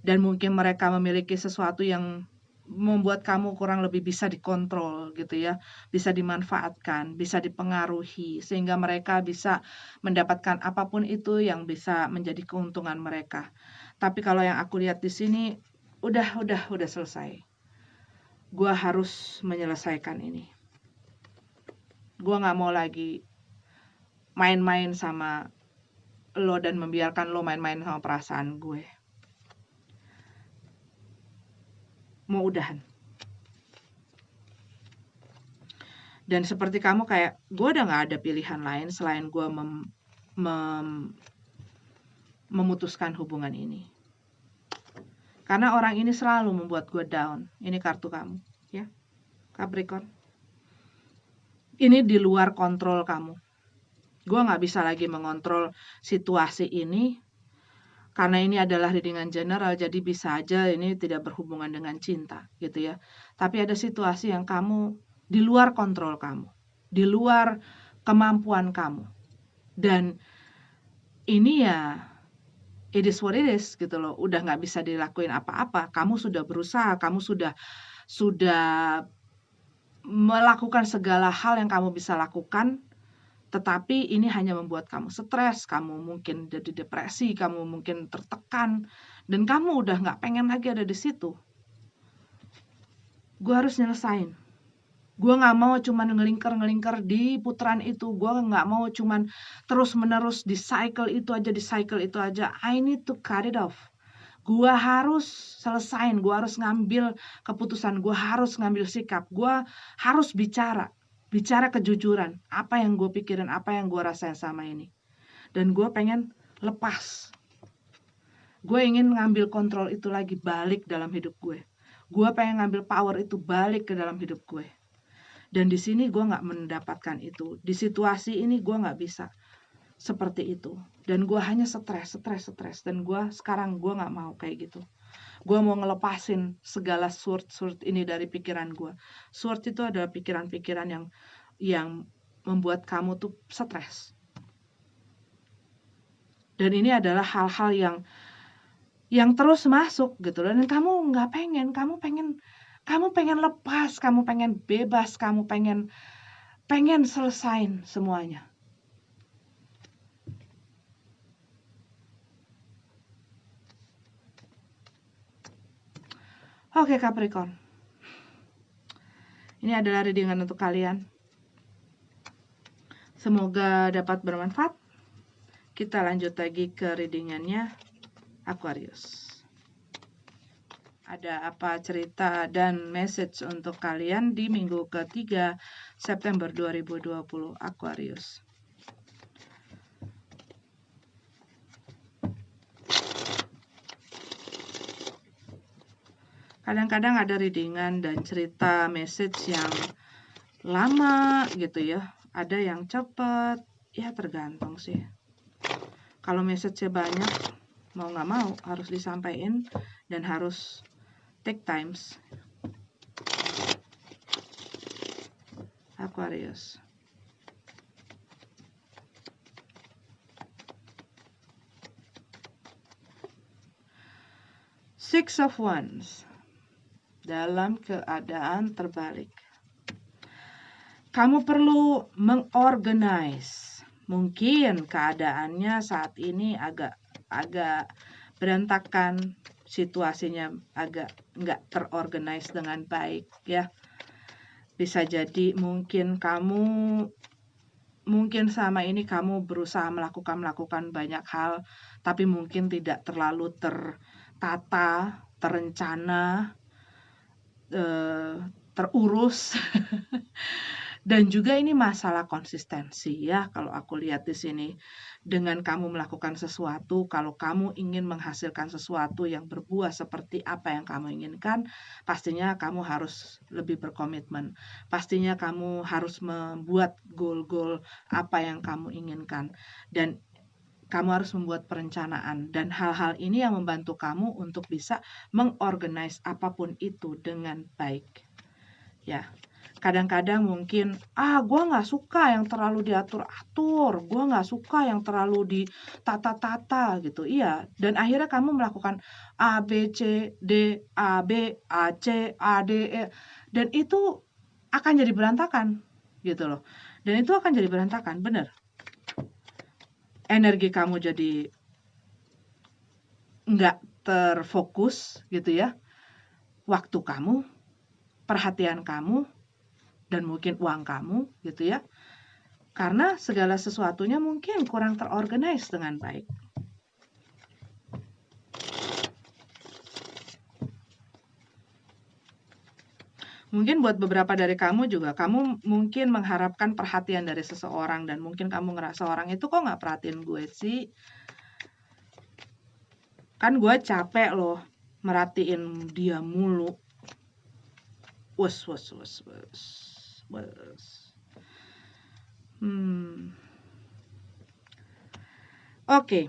dan mungkin mereka memiliki sesuatu yang membuat kamu kurang lebih bisa dikontrol gitu ya, bisa dimanfaatkan, bisa dipengaruhi, sehingga mereka bisa mendapatkan apapun itu yang bisa menjadi keuntungan mereka. Tapi kalau yang aku lihat di sini, udah selesai. Gua harus menyelesaikan ini. Gua nggak mau lagi main-main sama lo dan membiarkan lo main-main sama perasaan gue. Mau udahan. Dan seperti kamu kayak, gue udah gak ada pilihan lain selain gue memutuskan hubungan ini. Karena orang ini selalu membuat gue down. Ini kartu kamu, ya, Capricorn. Ini di luar kontrol kamu. Gue gak bisa lagi mengontrol situasi ini, karena ini adalah readingan general, jadi bisa aja ini tidak berhubungan dengan cinta, gitu ya. Tapi ada situasi yang kamu di luar kontrol kamu, di luar kemampuan kamu. Dan ini ya it is what it is gitu loh, udah nggak bisa dilakuin apa-apa. Kamu sudah berusaha, kamu sudah melakukan segala hal yang kamu bisa lakukan, tetapi ini hanya membuat kamu stres, kamu mungkin jadi depresi, kamu mungkin tertekan, dan kamu udah nggak pengen lagi ada di situ. Gue harus nyelesain. Gue nggak mau cuman ngelingker di putaran itu. Gue nggak mau cuman terus-menerus di cycle itu aja. I need to cut it off. Gue harus selesain, gue harus ngambil keputusan, gue harus ngambil sikap, gue harus bicara kejujuran, apa yang gue pikirin, apa yang gue rasain sama ini. Dan gue pengen lepas. Gue ingin ngambil kontrol itu lagi balik dalam hidup gue. Gue pengen ngambil power itu balik ke dalam hidup gue. Dan di sini gue nggak mendapatkan itu. Di situasi ini gue nggak bisa seperti itu. Dan gue hanya stres. Dan sekarang gue nggak mau kayak gitu. Gue mau ngelepasin segala sword ini dari pikiran gue. Sword itu adalah pikiran-pikiran yang membuat kamu tuh stres. Dan ini adalah hal-hal yang terus masuk gitu loh. Dan kamu nggak pengen, kamu pengen lepas, kamu pengen bebas, kamu pengen selesain semuanya. Oke, Capricorn. Ini adalah readingan untuk kalian. Semoga dapat bermanfaat. Kita lanjut lagi ke readingannya Aquarius. Ada apa cerita dan message untuk kalian di minggu ketiga September 2020 Aquarius. Kadang-kadang ada readingan dan cerita message yang lama gitu ya. Ada yang cepat, ya tergantung sih. Kalau message-nya banyak, mau nggak mau harus disampaikan dan harus take times. Aquarius. Six of Wands. Dalam keadaan terbalik. Kamu perlu mengorganize. Mungkin keadaannya saat ini agak berantakan, situasinya agak nggak terorganize dengan baik ya. Bisa jadi mungkin selama ini kamu berusaha melakukan banyak hal, tapi mungkin tidak terlalu tertata, terencana, terurus. Dan juga ini masalah konsistensi ya, kalau aku lihat di sini. Dengan kamu melakukan sesuatu, kalau kamu ingin menghasilkan sesuatu yang berbuah seperti apa yang kamu inginkan, pastinya kamu harus lebih berkomitmen. Pastinya kamu harus membuat goal-goal apa yang kamu inginkan. Dan kamu harus membuat perencanaan. Dan hal-hal ini yang membantu kamu untuk bisa mengorganize apapun itu dengan baik. Ya. Kadang-kadang mungkin, gue nggak suka yang terlalu diatur-atur, gue nggak suka yang terlalu ditata-tata gitu. Iya, dan akhirnya kamu melakukan A, B, C, D, A, B, A, C, A, D, E. Dan itu akan jadi berantakan gitu loh. Dan itu akan jadi berantakan, bener. Energi kamu jadi nggak terfokus gitu ya. Waktu kamu, perhatian kamu, dan mungkin uang kamu gitu ya. Karena segala sesuatunya mungkin kurang terorganize dengan baik. Mungkin buat beberapa dari kamu juga, kamu mungkin mengharapkan perhatian dari seseorang dan mungkin kamu ngerasa orang itu kok nggak perhatiin gue sih. Kan gue capek loh merhatiin dia mulu. Wes. Oke.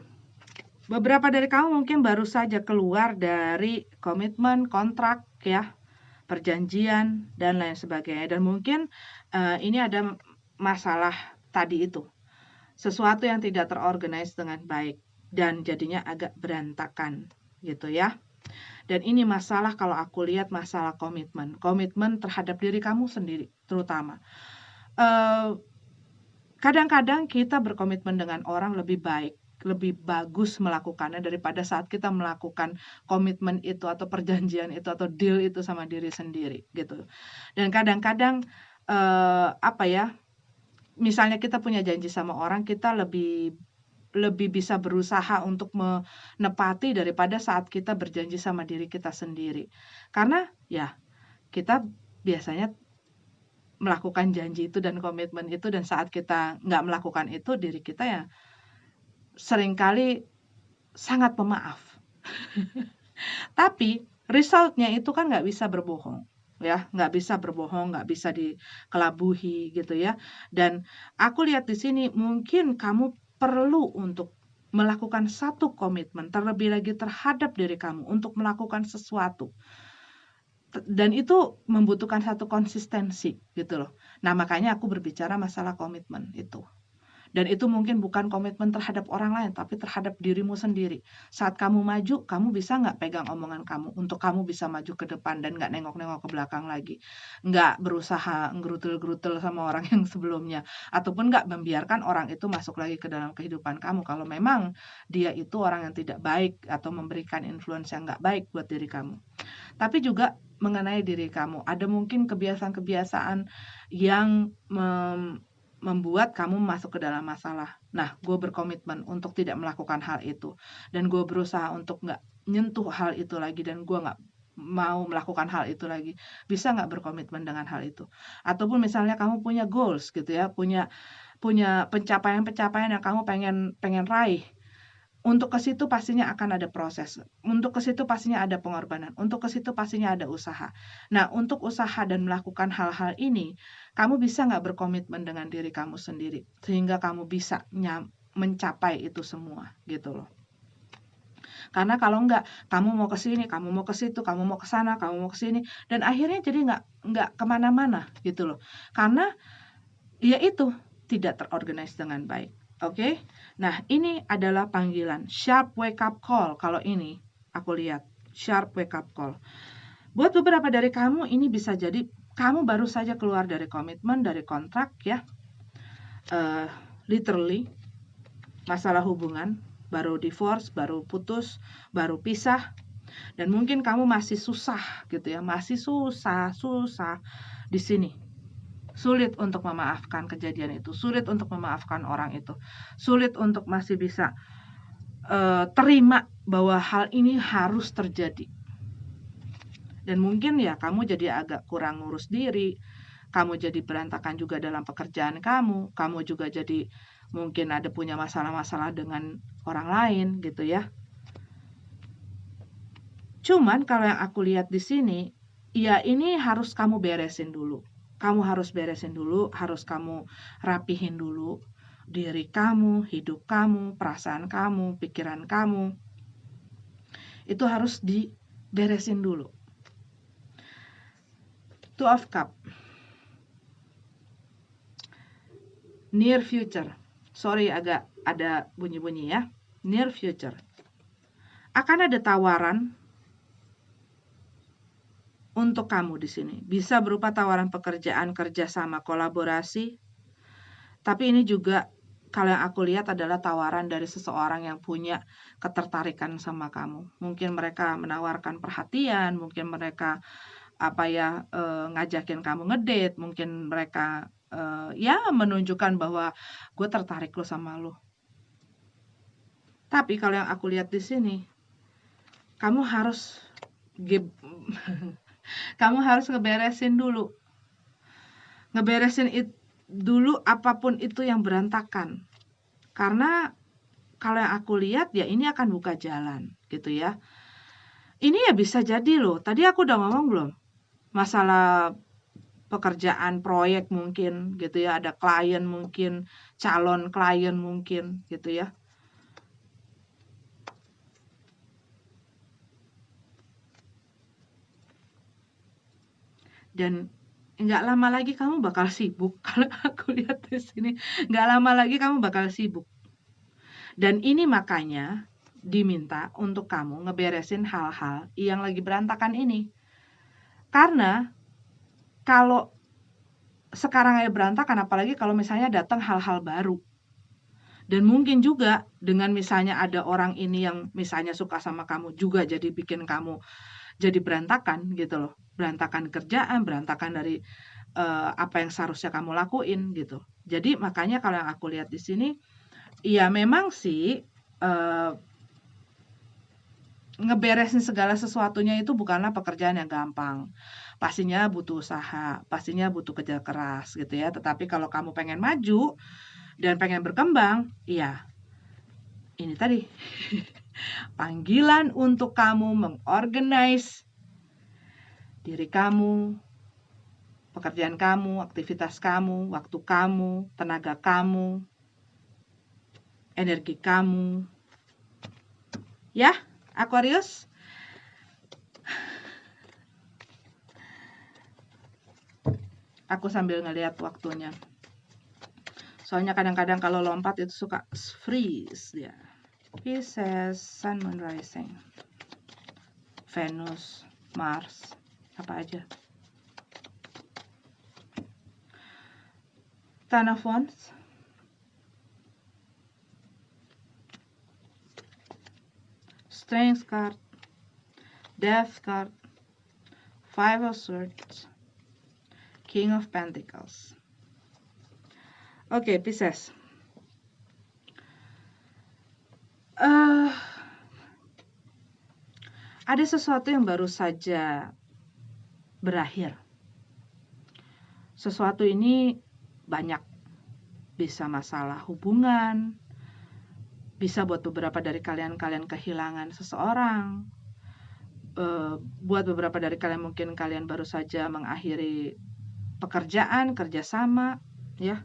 Beberapa dari kamu mungkin baru saja keluar dari komitmen, kontrak ya, perjanjian dan lain sebagainya. Dan mungkin ini ada masalah tadi itu. Sesuatu yang tidak terorganize dengan baik dan jadinya agak berantakan gitu ya. Dan ini masalah, kalau aku lihat, masalah komitmen. Komitmen terhadap diri kamu sendiri terutama. Kadang-kadang kita berkomitmen dengan orang lebih baik, lebih bagus melakukannya daripada saat kita melakukan komitmen itu atau perjanjian itu atau deal itu sama diri sendiri gitu. Dan kadang-kadang misalnya kita punya janji sama orang, kita lebih bisa berusaha untuk menepati daripada saat kita berjanji sama diri kita sendiri. Karena ya kita biasanya melakukan janji itu dan komitmen itu, dan saat kita nggak melakukan itu, diri kita ya seringkali sangat pemaaf. Tapi resultnya itu kan nggak bisa berbohong ya, nggak bisa berbohong, nggak bisa dikelabuhi gitu ya. Dan aku lihat di sini mungkin kamu perlu untuk melakukan satu komitmen terlebih lagi terhadap diri kamu untuk melakukan sesuatu. Dan itu membutuhkan satu konsistensi gitu loh. Nah, makanya aku berbicara masalah komitmen itu. Dan itu mungkin bukan komitmen terhadap orang lain, tapi terhadap dirimu sendiri. Saat kamu maju, kamu bisa nggak pegang omongan kamu untuk kamu bisa maju ke depan dan nggak nengok-nengok ke belakang lagi. Nggak berusaha ngerutul-gerutul sama orang yang sebelumnya. Ataupun nggak membiarkan orang itu masuk lagi ke dalam kehidupan kamu. Kalau memang dia itu orang yang tidak baik atau memberikan influence yang nggak baik buat diri kamu. Tapi juga mengenai diri kamu. Ada mungkin kebiasaan-kebiasaan yang membuat kamu masuk ke dalam masalah. Nah, gue berkomitmen untuk tidak melakukan hal itu. Dan gue berusaha untuk nggak nyentuh hal itu lagi. Dan gue nggak mau melakukan hal itu lagi. Bisa nggak berkomitmen dengan hal itu? Ataupun misalnya kamu punya goals gitu ya, punya pencapaian-pencapaian yang kamu pengen raih. Untuk ke situ pastinya akan ada proses. Untuk ke situ pastinya ada pengorbanan. Untuk ke situ pastinya ada usaha. Nah, untuk usaha dan melakukan hal-hal ini, kamu bisa nggak berkomitmen dengan diri kamu sendiri sehingga kamu bisa mencapai itu semua, gitu loh. Karena kalau nggak, kamu mau ke sini, kamu mau ke situ, kamu mau ke sana, kamu mau ke sini, dan akhirnya jadi nggak kemana-mana, gitu loh. Karena ya itu tidak terorganize dengan baik. Oke, nah ini adalah panggilan sharp wake up call. Kalau ini aku lihat sharp wake up call. Buat beberapa dari kamu ini bisa jadi kamu baru saja keluar dari komitmen, dari kontrak ya, literally masalah hubungan, baru divorce, baru putus, baru pisah, dan mungkin kamu masih susah gitu ya, masih susah di sini. Sulit untuk memaafkan kejadian itu, sulit untuk memaafkan orang itu, sulit untuk masih bisa terima bahwa hal ini harus terjadi. Dan mungkin ya kamu jadi agak kurang ngurus diri, kamu jadi berantakan juga dalam pekerjaan kamu juga jadi mungkin ada punya masalah-masalah dengan orang lain gitu ya. Cuman kalau yang aku lihat di sini, ya ini harus kamu beresin dulu. Kamu harus beresin dulu, harus kamu rapihin dulu diri kamu, hidup kamu, perasaan kamu, pikiran kamu. Itu harus diberesin dulu. Two of Cup. Near future. Sorry agak ada bunyi-bunyi ya. Near future. Akan ada tawaran untuk kamu di sini. Bisa berupa tawaran pekerjaan, kerjasama, kolaborasi. Tapi ini juga kalau yang aku lihat adalah tawaran dari seseorang yang punya ketertarikan sama kamu. Mungkin mereka menawarkan perhatian, mungkin mereka ngajakin kamu ngedate, mungkin mereka ya menunjukkan bahwa gue tertarik lo sama lo. Tapi kalau yang aku lihat di sini, kamu harus kamu harus ngeberesin dulu. Ngeberesin dulu apapun itu yang berantakan. Karena kalau yang aku lihat ya ini akan buka jalan gitu ya. Ini ya bisa jadi loh. Tadi aku udah ngomong belum? Masalah pekerjaan proyek mungkin gitu ya, ada klien mungkin, calon klien mungkin gitu ya. Dan nggak lama lagi kamu bakal sibuk. Kalau aku lihat di sini, nggak lama lagi kamu bakal sibuk. Dan ini makanya diminta untuk kamu ngeberesin hal-hal yang lagi berantakan ini. Karena kalau sekarang aja berantakan, apalagi kalau misalnya datang hal-hal baru. Dan mungkin juga dengan misalnya ada orang ini yang misalnya suka sama kamu juga jadi bikin kamu jadi berantakan gitu loh. Berantakan kerjaan, berantakan dari apa yang seharusnya kamu lakuin gitu. Jadi makanya kalau yang aku lihat di sini, ya memang sih ngeberesin segala sesuatunya itu bukanlah pekerjaan yang gampang. Pastinya butuh usaha, pastinya butuh kerja keras gitu ya. Tetapi kalau kamu pengen maju dan pengen berkembang, ya ini tadi panggilan untuk kamu mengorganize diri kamu, pekerjaan kamu, aktivitas kamu, waktu kamu, tenaga kamu, energi kamu. Ya, Aquarius? Aku sambil ngeliat waktunya. Soalnya kadang-kadang kalau lompat itu suka freeze ya. Pisces, Sun, Moon, Rising, Venus, Mars, apa aja. Ten of Wands, Strength card, Death card, Five of Swords, King of Pentacles. Oke, Pisces. Ada sesuatu yang baru saja berakhir. Sesuatu ini banyak. Bisa masalah hubungan, bisa buat beberapa dari kalian kehilangan seseorang. Buat beberapa dari kalian mungkin kalian baru saja mengakhiri pekerjaan, kerjasama, ya.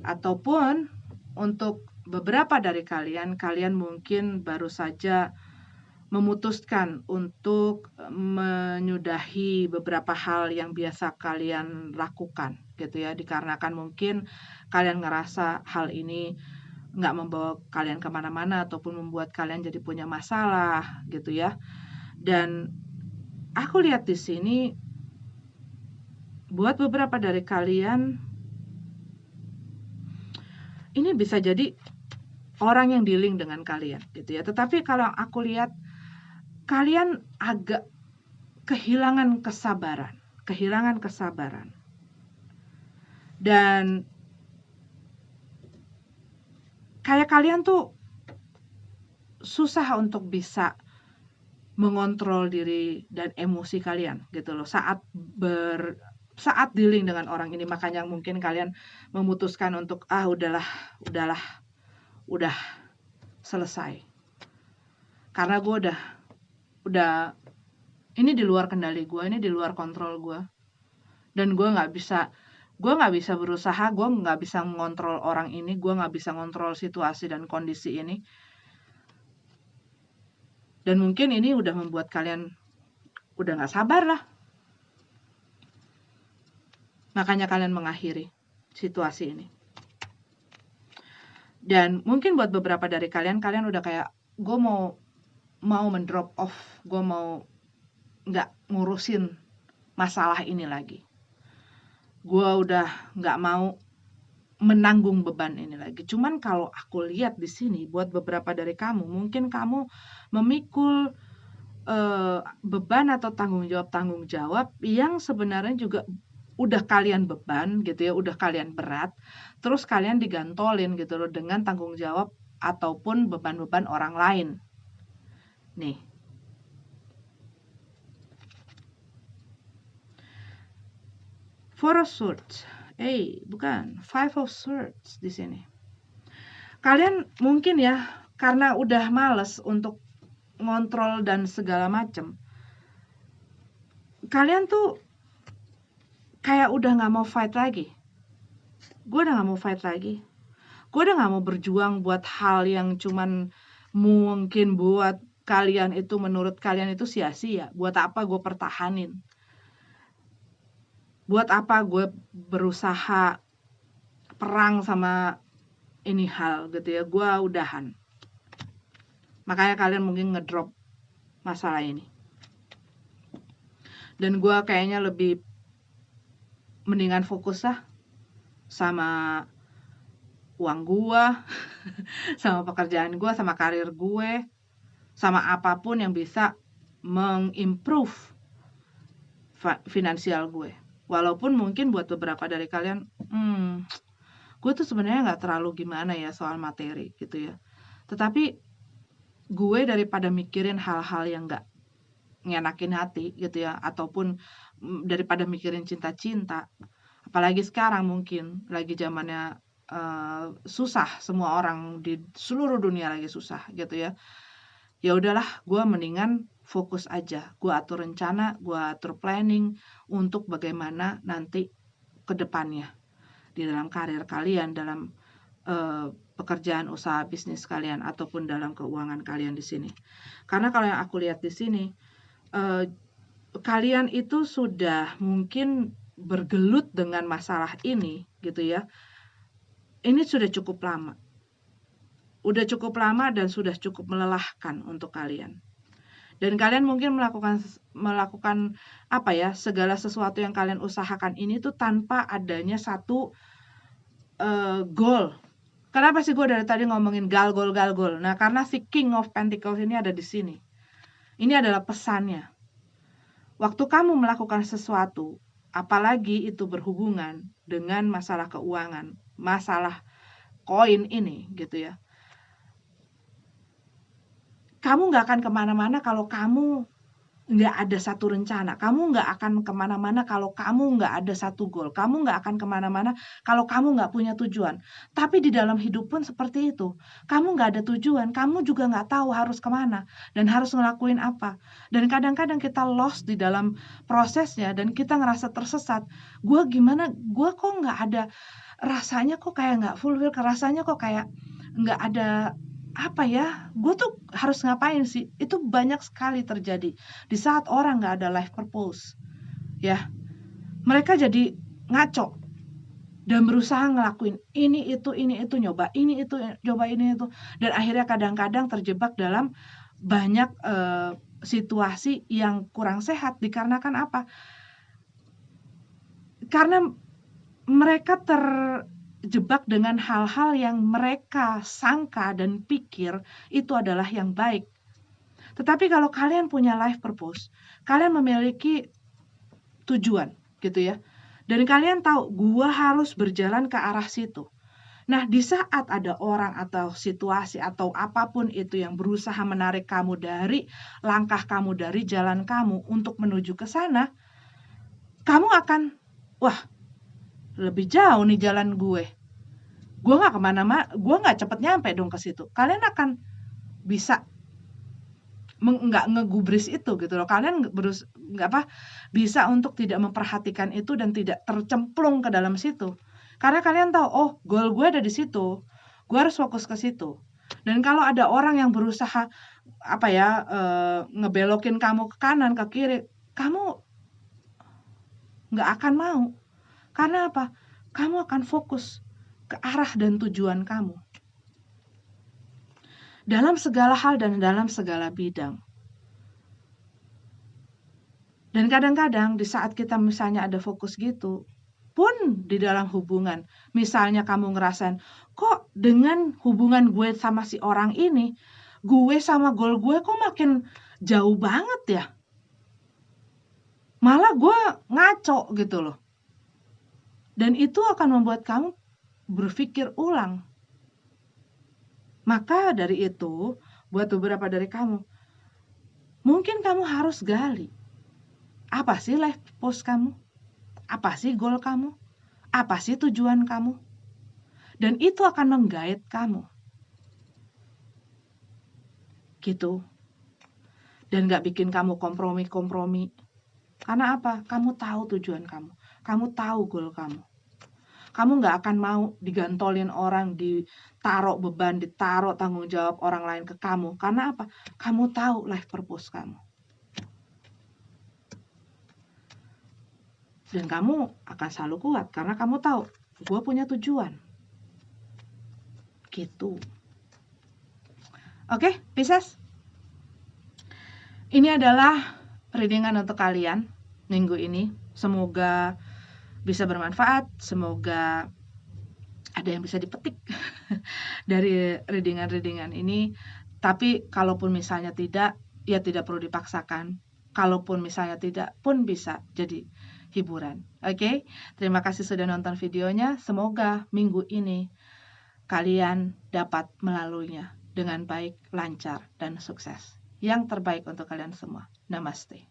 Ataupun untuk beberapa dari kalian mungkin baru saja memutuskan untuk menyudahi beberapa hal yang biasa kalian lakukan gitu ya, dikarenakan mungkin kalian ngerasa hal ini nggak membawa kalian kemana-mana ataupun membuat kalian jadi punya masalah gitu ya. Dan aku lihat di sini buat beberapa dari kalian ini bisa jadi orang yang dealing dengan kalian gitu ya. Tetapi kalau aku lihat kalian agak kehilangan kesabaran. Dan kayak kalian tuh susah untuk bisa mengontrol diri dan emosi kalian gitu loh saat dealing dengan orang ini. Makanya mungkin kalian memutuskan untuk udahlah selesai. Karena gue udah ini di luar kendali gue, ini di luar kontrol gue, dan gue nggak bisa berusaha, gue nggak bisa mengontrol orang ini, gue nggak bisa ngontrol situasi dan kondisi ini, dan mungkin ini udah membuat kalian udah nggak sabar lah, makanya kalian mengakhiri situasi ini. Dan mungkin buat beberapa dari kalian udah kayak gue mau mendrop off, gue mau nggak ngurusin masalah ini lagi. Gue udah nggak mau menanggung beban ini lagi. Cuman kalau aku lihat di sini, buat beberapa dari kamu, mungkin kamu memikul beban atau tanggung jawab yang sebenarnya juga udah kalian beban gitu ya, udah kalian berat, terus kalian digantolin gitu loh dengan tanggung jawab ataupun beban-beban orang lain. Nih. Four of Swords. Bukan. Five of Swords di sini. Kalian mungkin ya, karena udah males untuk ngontrol dan segala macem, kalian tuh kayak udah gak mau fight lagi. Gue udah gak mau fight lagi. Gue udah gak mau berjuang buat hal yang cuman mungkin buat kalian itu, menurut kalian itu sia-sia. Buat apa gue pertahanin? Buat apa gue berusaha perang sama ini hal gitu ya, gue udahan. Makanya kalian mungkin ngedrop masalah ini. Dan gue kayaknya lebih mendingan fokus lah sama uang gue, sama pekerjaan gue, sama karir gue, sama apapun yang bisa mengimprove finansial gue. Walaupun mungkin buat beberapa dari kalian, gue tuh sebenarnya nggak terlalu gimana ya soal materi gitu ya. Tetapi gue daripada mikirin hal-hal yang nggak ngenakin hati gitu ya, ataupun daripada mikirin cinta-cinta, apalagi sekarang mungkin lagi zamannya susah, semua orang di seluruh dunia lagi susah gitu ya. Ya udahlah, gue mendingan fokus aja, gue atur rencana, gue atur planning untuk bagaimana nanti ke depannya di dalam karir kalian, dalam pekerjaan, usaha, bisnis kalian, ataupun dalam keuangan kalian di sini. Karena kalau yang aku lihat di sini, kalian itu sudah mungkin bergelut dengan masalah ini gitu ya. Ini sudah cukup lama. Dan sudah cukup melelahkan untuk kalian. Dan kalian mungkin melakukan apa ya, segala sesuatu yang kalian usahakan ini tuh tanpa adanya satu goal. Kenapa sih gue dari tadi ngomongin goal? Nah, karena si King of Pentacles ini ada di sini. Ini adalah pesannya. Waktu kamu melakukan sesuatu, apalagi itu berhubungan dengan masalah keuangan, masalah koin ini gitu ya. Kamu nggak akan kemana-mana kalau kamu nggak ada satu rencana. Kamu nggak akan kemana-mana kalau kamu nggak ada satu goal. Kamu nggak akan kemana-mana kalau kamu nggak punya tujuan. Tapi di dalam hidup pun seperti itu. Kamu nggak ada tujuan, kamu juga nggak tahu harus kemana dan harus ngelakuin apa. Dan kadang-kadang kita lost di dalam prosesnya dan kita ngerasa tersesat. Gue gimana? Gue kok nggak ada rasanya, kok kayak nggak fulfill, rasanya kok kayak nggak ada apa ya, gue tuh harus ngapain sih? Itu banyak sekali terjadi di saat orang nggak ada life purpose, ya. Mereka jadi ngaco dan berusaha ngelakuin ini itu, nyoba ini itu, coba ini itu, dan akhirnya kadang-kadang terjebak dalam banyak situasi yang kurang sehat dikarenakan apa? Karena mereka terjebak dengan hal-hal yang mereka sangka dan pikir itu adalah yang baik. Tetapi kalau kalian punya life purpose, kalian memiliki tujuan gitu ya. Dan kalian tahu gua harus berjalan ke arah situ. Nah, di saat ada orang atau situasi atau apapun itu yang berusaha menarik kamu dari langkah kamu, dari jalan kamu untuk menuju ke sana, kamu akan, wah, lebih jauh nih jalan gue. Gue nggak kemana-mana, gue nggak cepet nyampe dong ke situ. Kalian akan bisa nggak ngegubris itu gitu loh. Kalian nggak apa bisa untuk tidak memperhatikan itu dan tidak tercemplung ke dalam situ. Karena kalian tahu, oh, goal gue ada di situ. Gue harus fokus ke situ. Dan kalau ada orang yang berusaha apa ya ngebelokin kamu ke kanan ke kiri, kamu nggak akan mau. Karena apa? Kamu akan fokus ke arah dan tujuan kamu. Dalam segala hal dan dalam segala bidang. Dan kadang-kadang di saat kita misalnya ada fokus gitu, pun di dalam hubungan, misalnya kamu ngerasain, kok dengan hubungan gue sama si orang ini, gue sama goal gue kok makin jauh banget ya. Malah gue ngaco gitu loh. Dan itu akan membuat kamu berpikir ulang. Maka dari itu, buat beberapa dari kamu, mungkin kamu harus gali. Apa sih life purpose kamu? Apa sih goal kamu? Apa sih tujuan kamu? Dan itu akan menggait kamu. Gitu. Dan gak bikin kamu kompromi-kompromi. Karena apa? Kamu tahu tujuan kamu. Kamu tahu goal kamu. Kamu gak akan mau digantolin orang, ditaruh beban, ditaruh tanggung jawab orang lain ke kamu. Karena apa? Kamu tahu life purpose kamu. Dan kamu akan selalu kuat karena kamu tahu, gue punya tujuan. Gitu. Oke, Pisces. Ini adalah readingan untuk kalian minggu ini. Semoga bisa bermanfaat, semoga ada yang bisa dipetik dari readingan-readingan ini. Tapi kalaupun misalnya tidak, ya tidak perlu dipaksakan. Kalaupun misalnya tidak, pun bisa jadi hiburan. Oke? Terima kasih sudah nonton videonya. Semoga minggu ini kalian dapat melaluinya dengan baik, lancar, dan sukses. Yang terbaik untuk kalian semua. Namaste.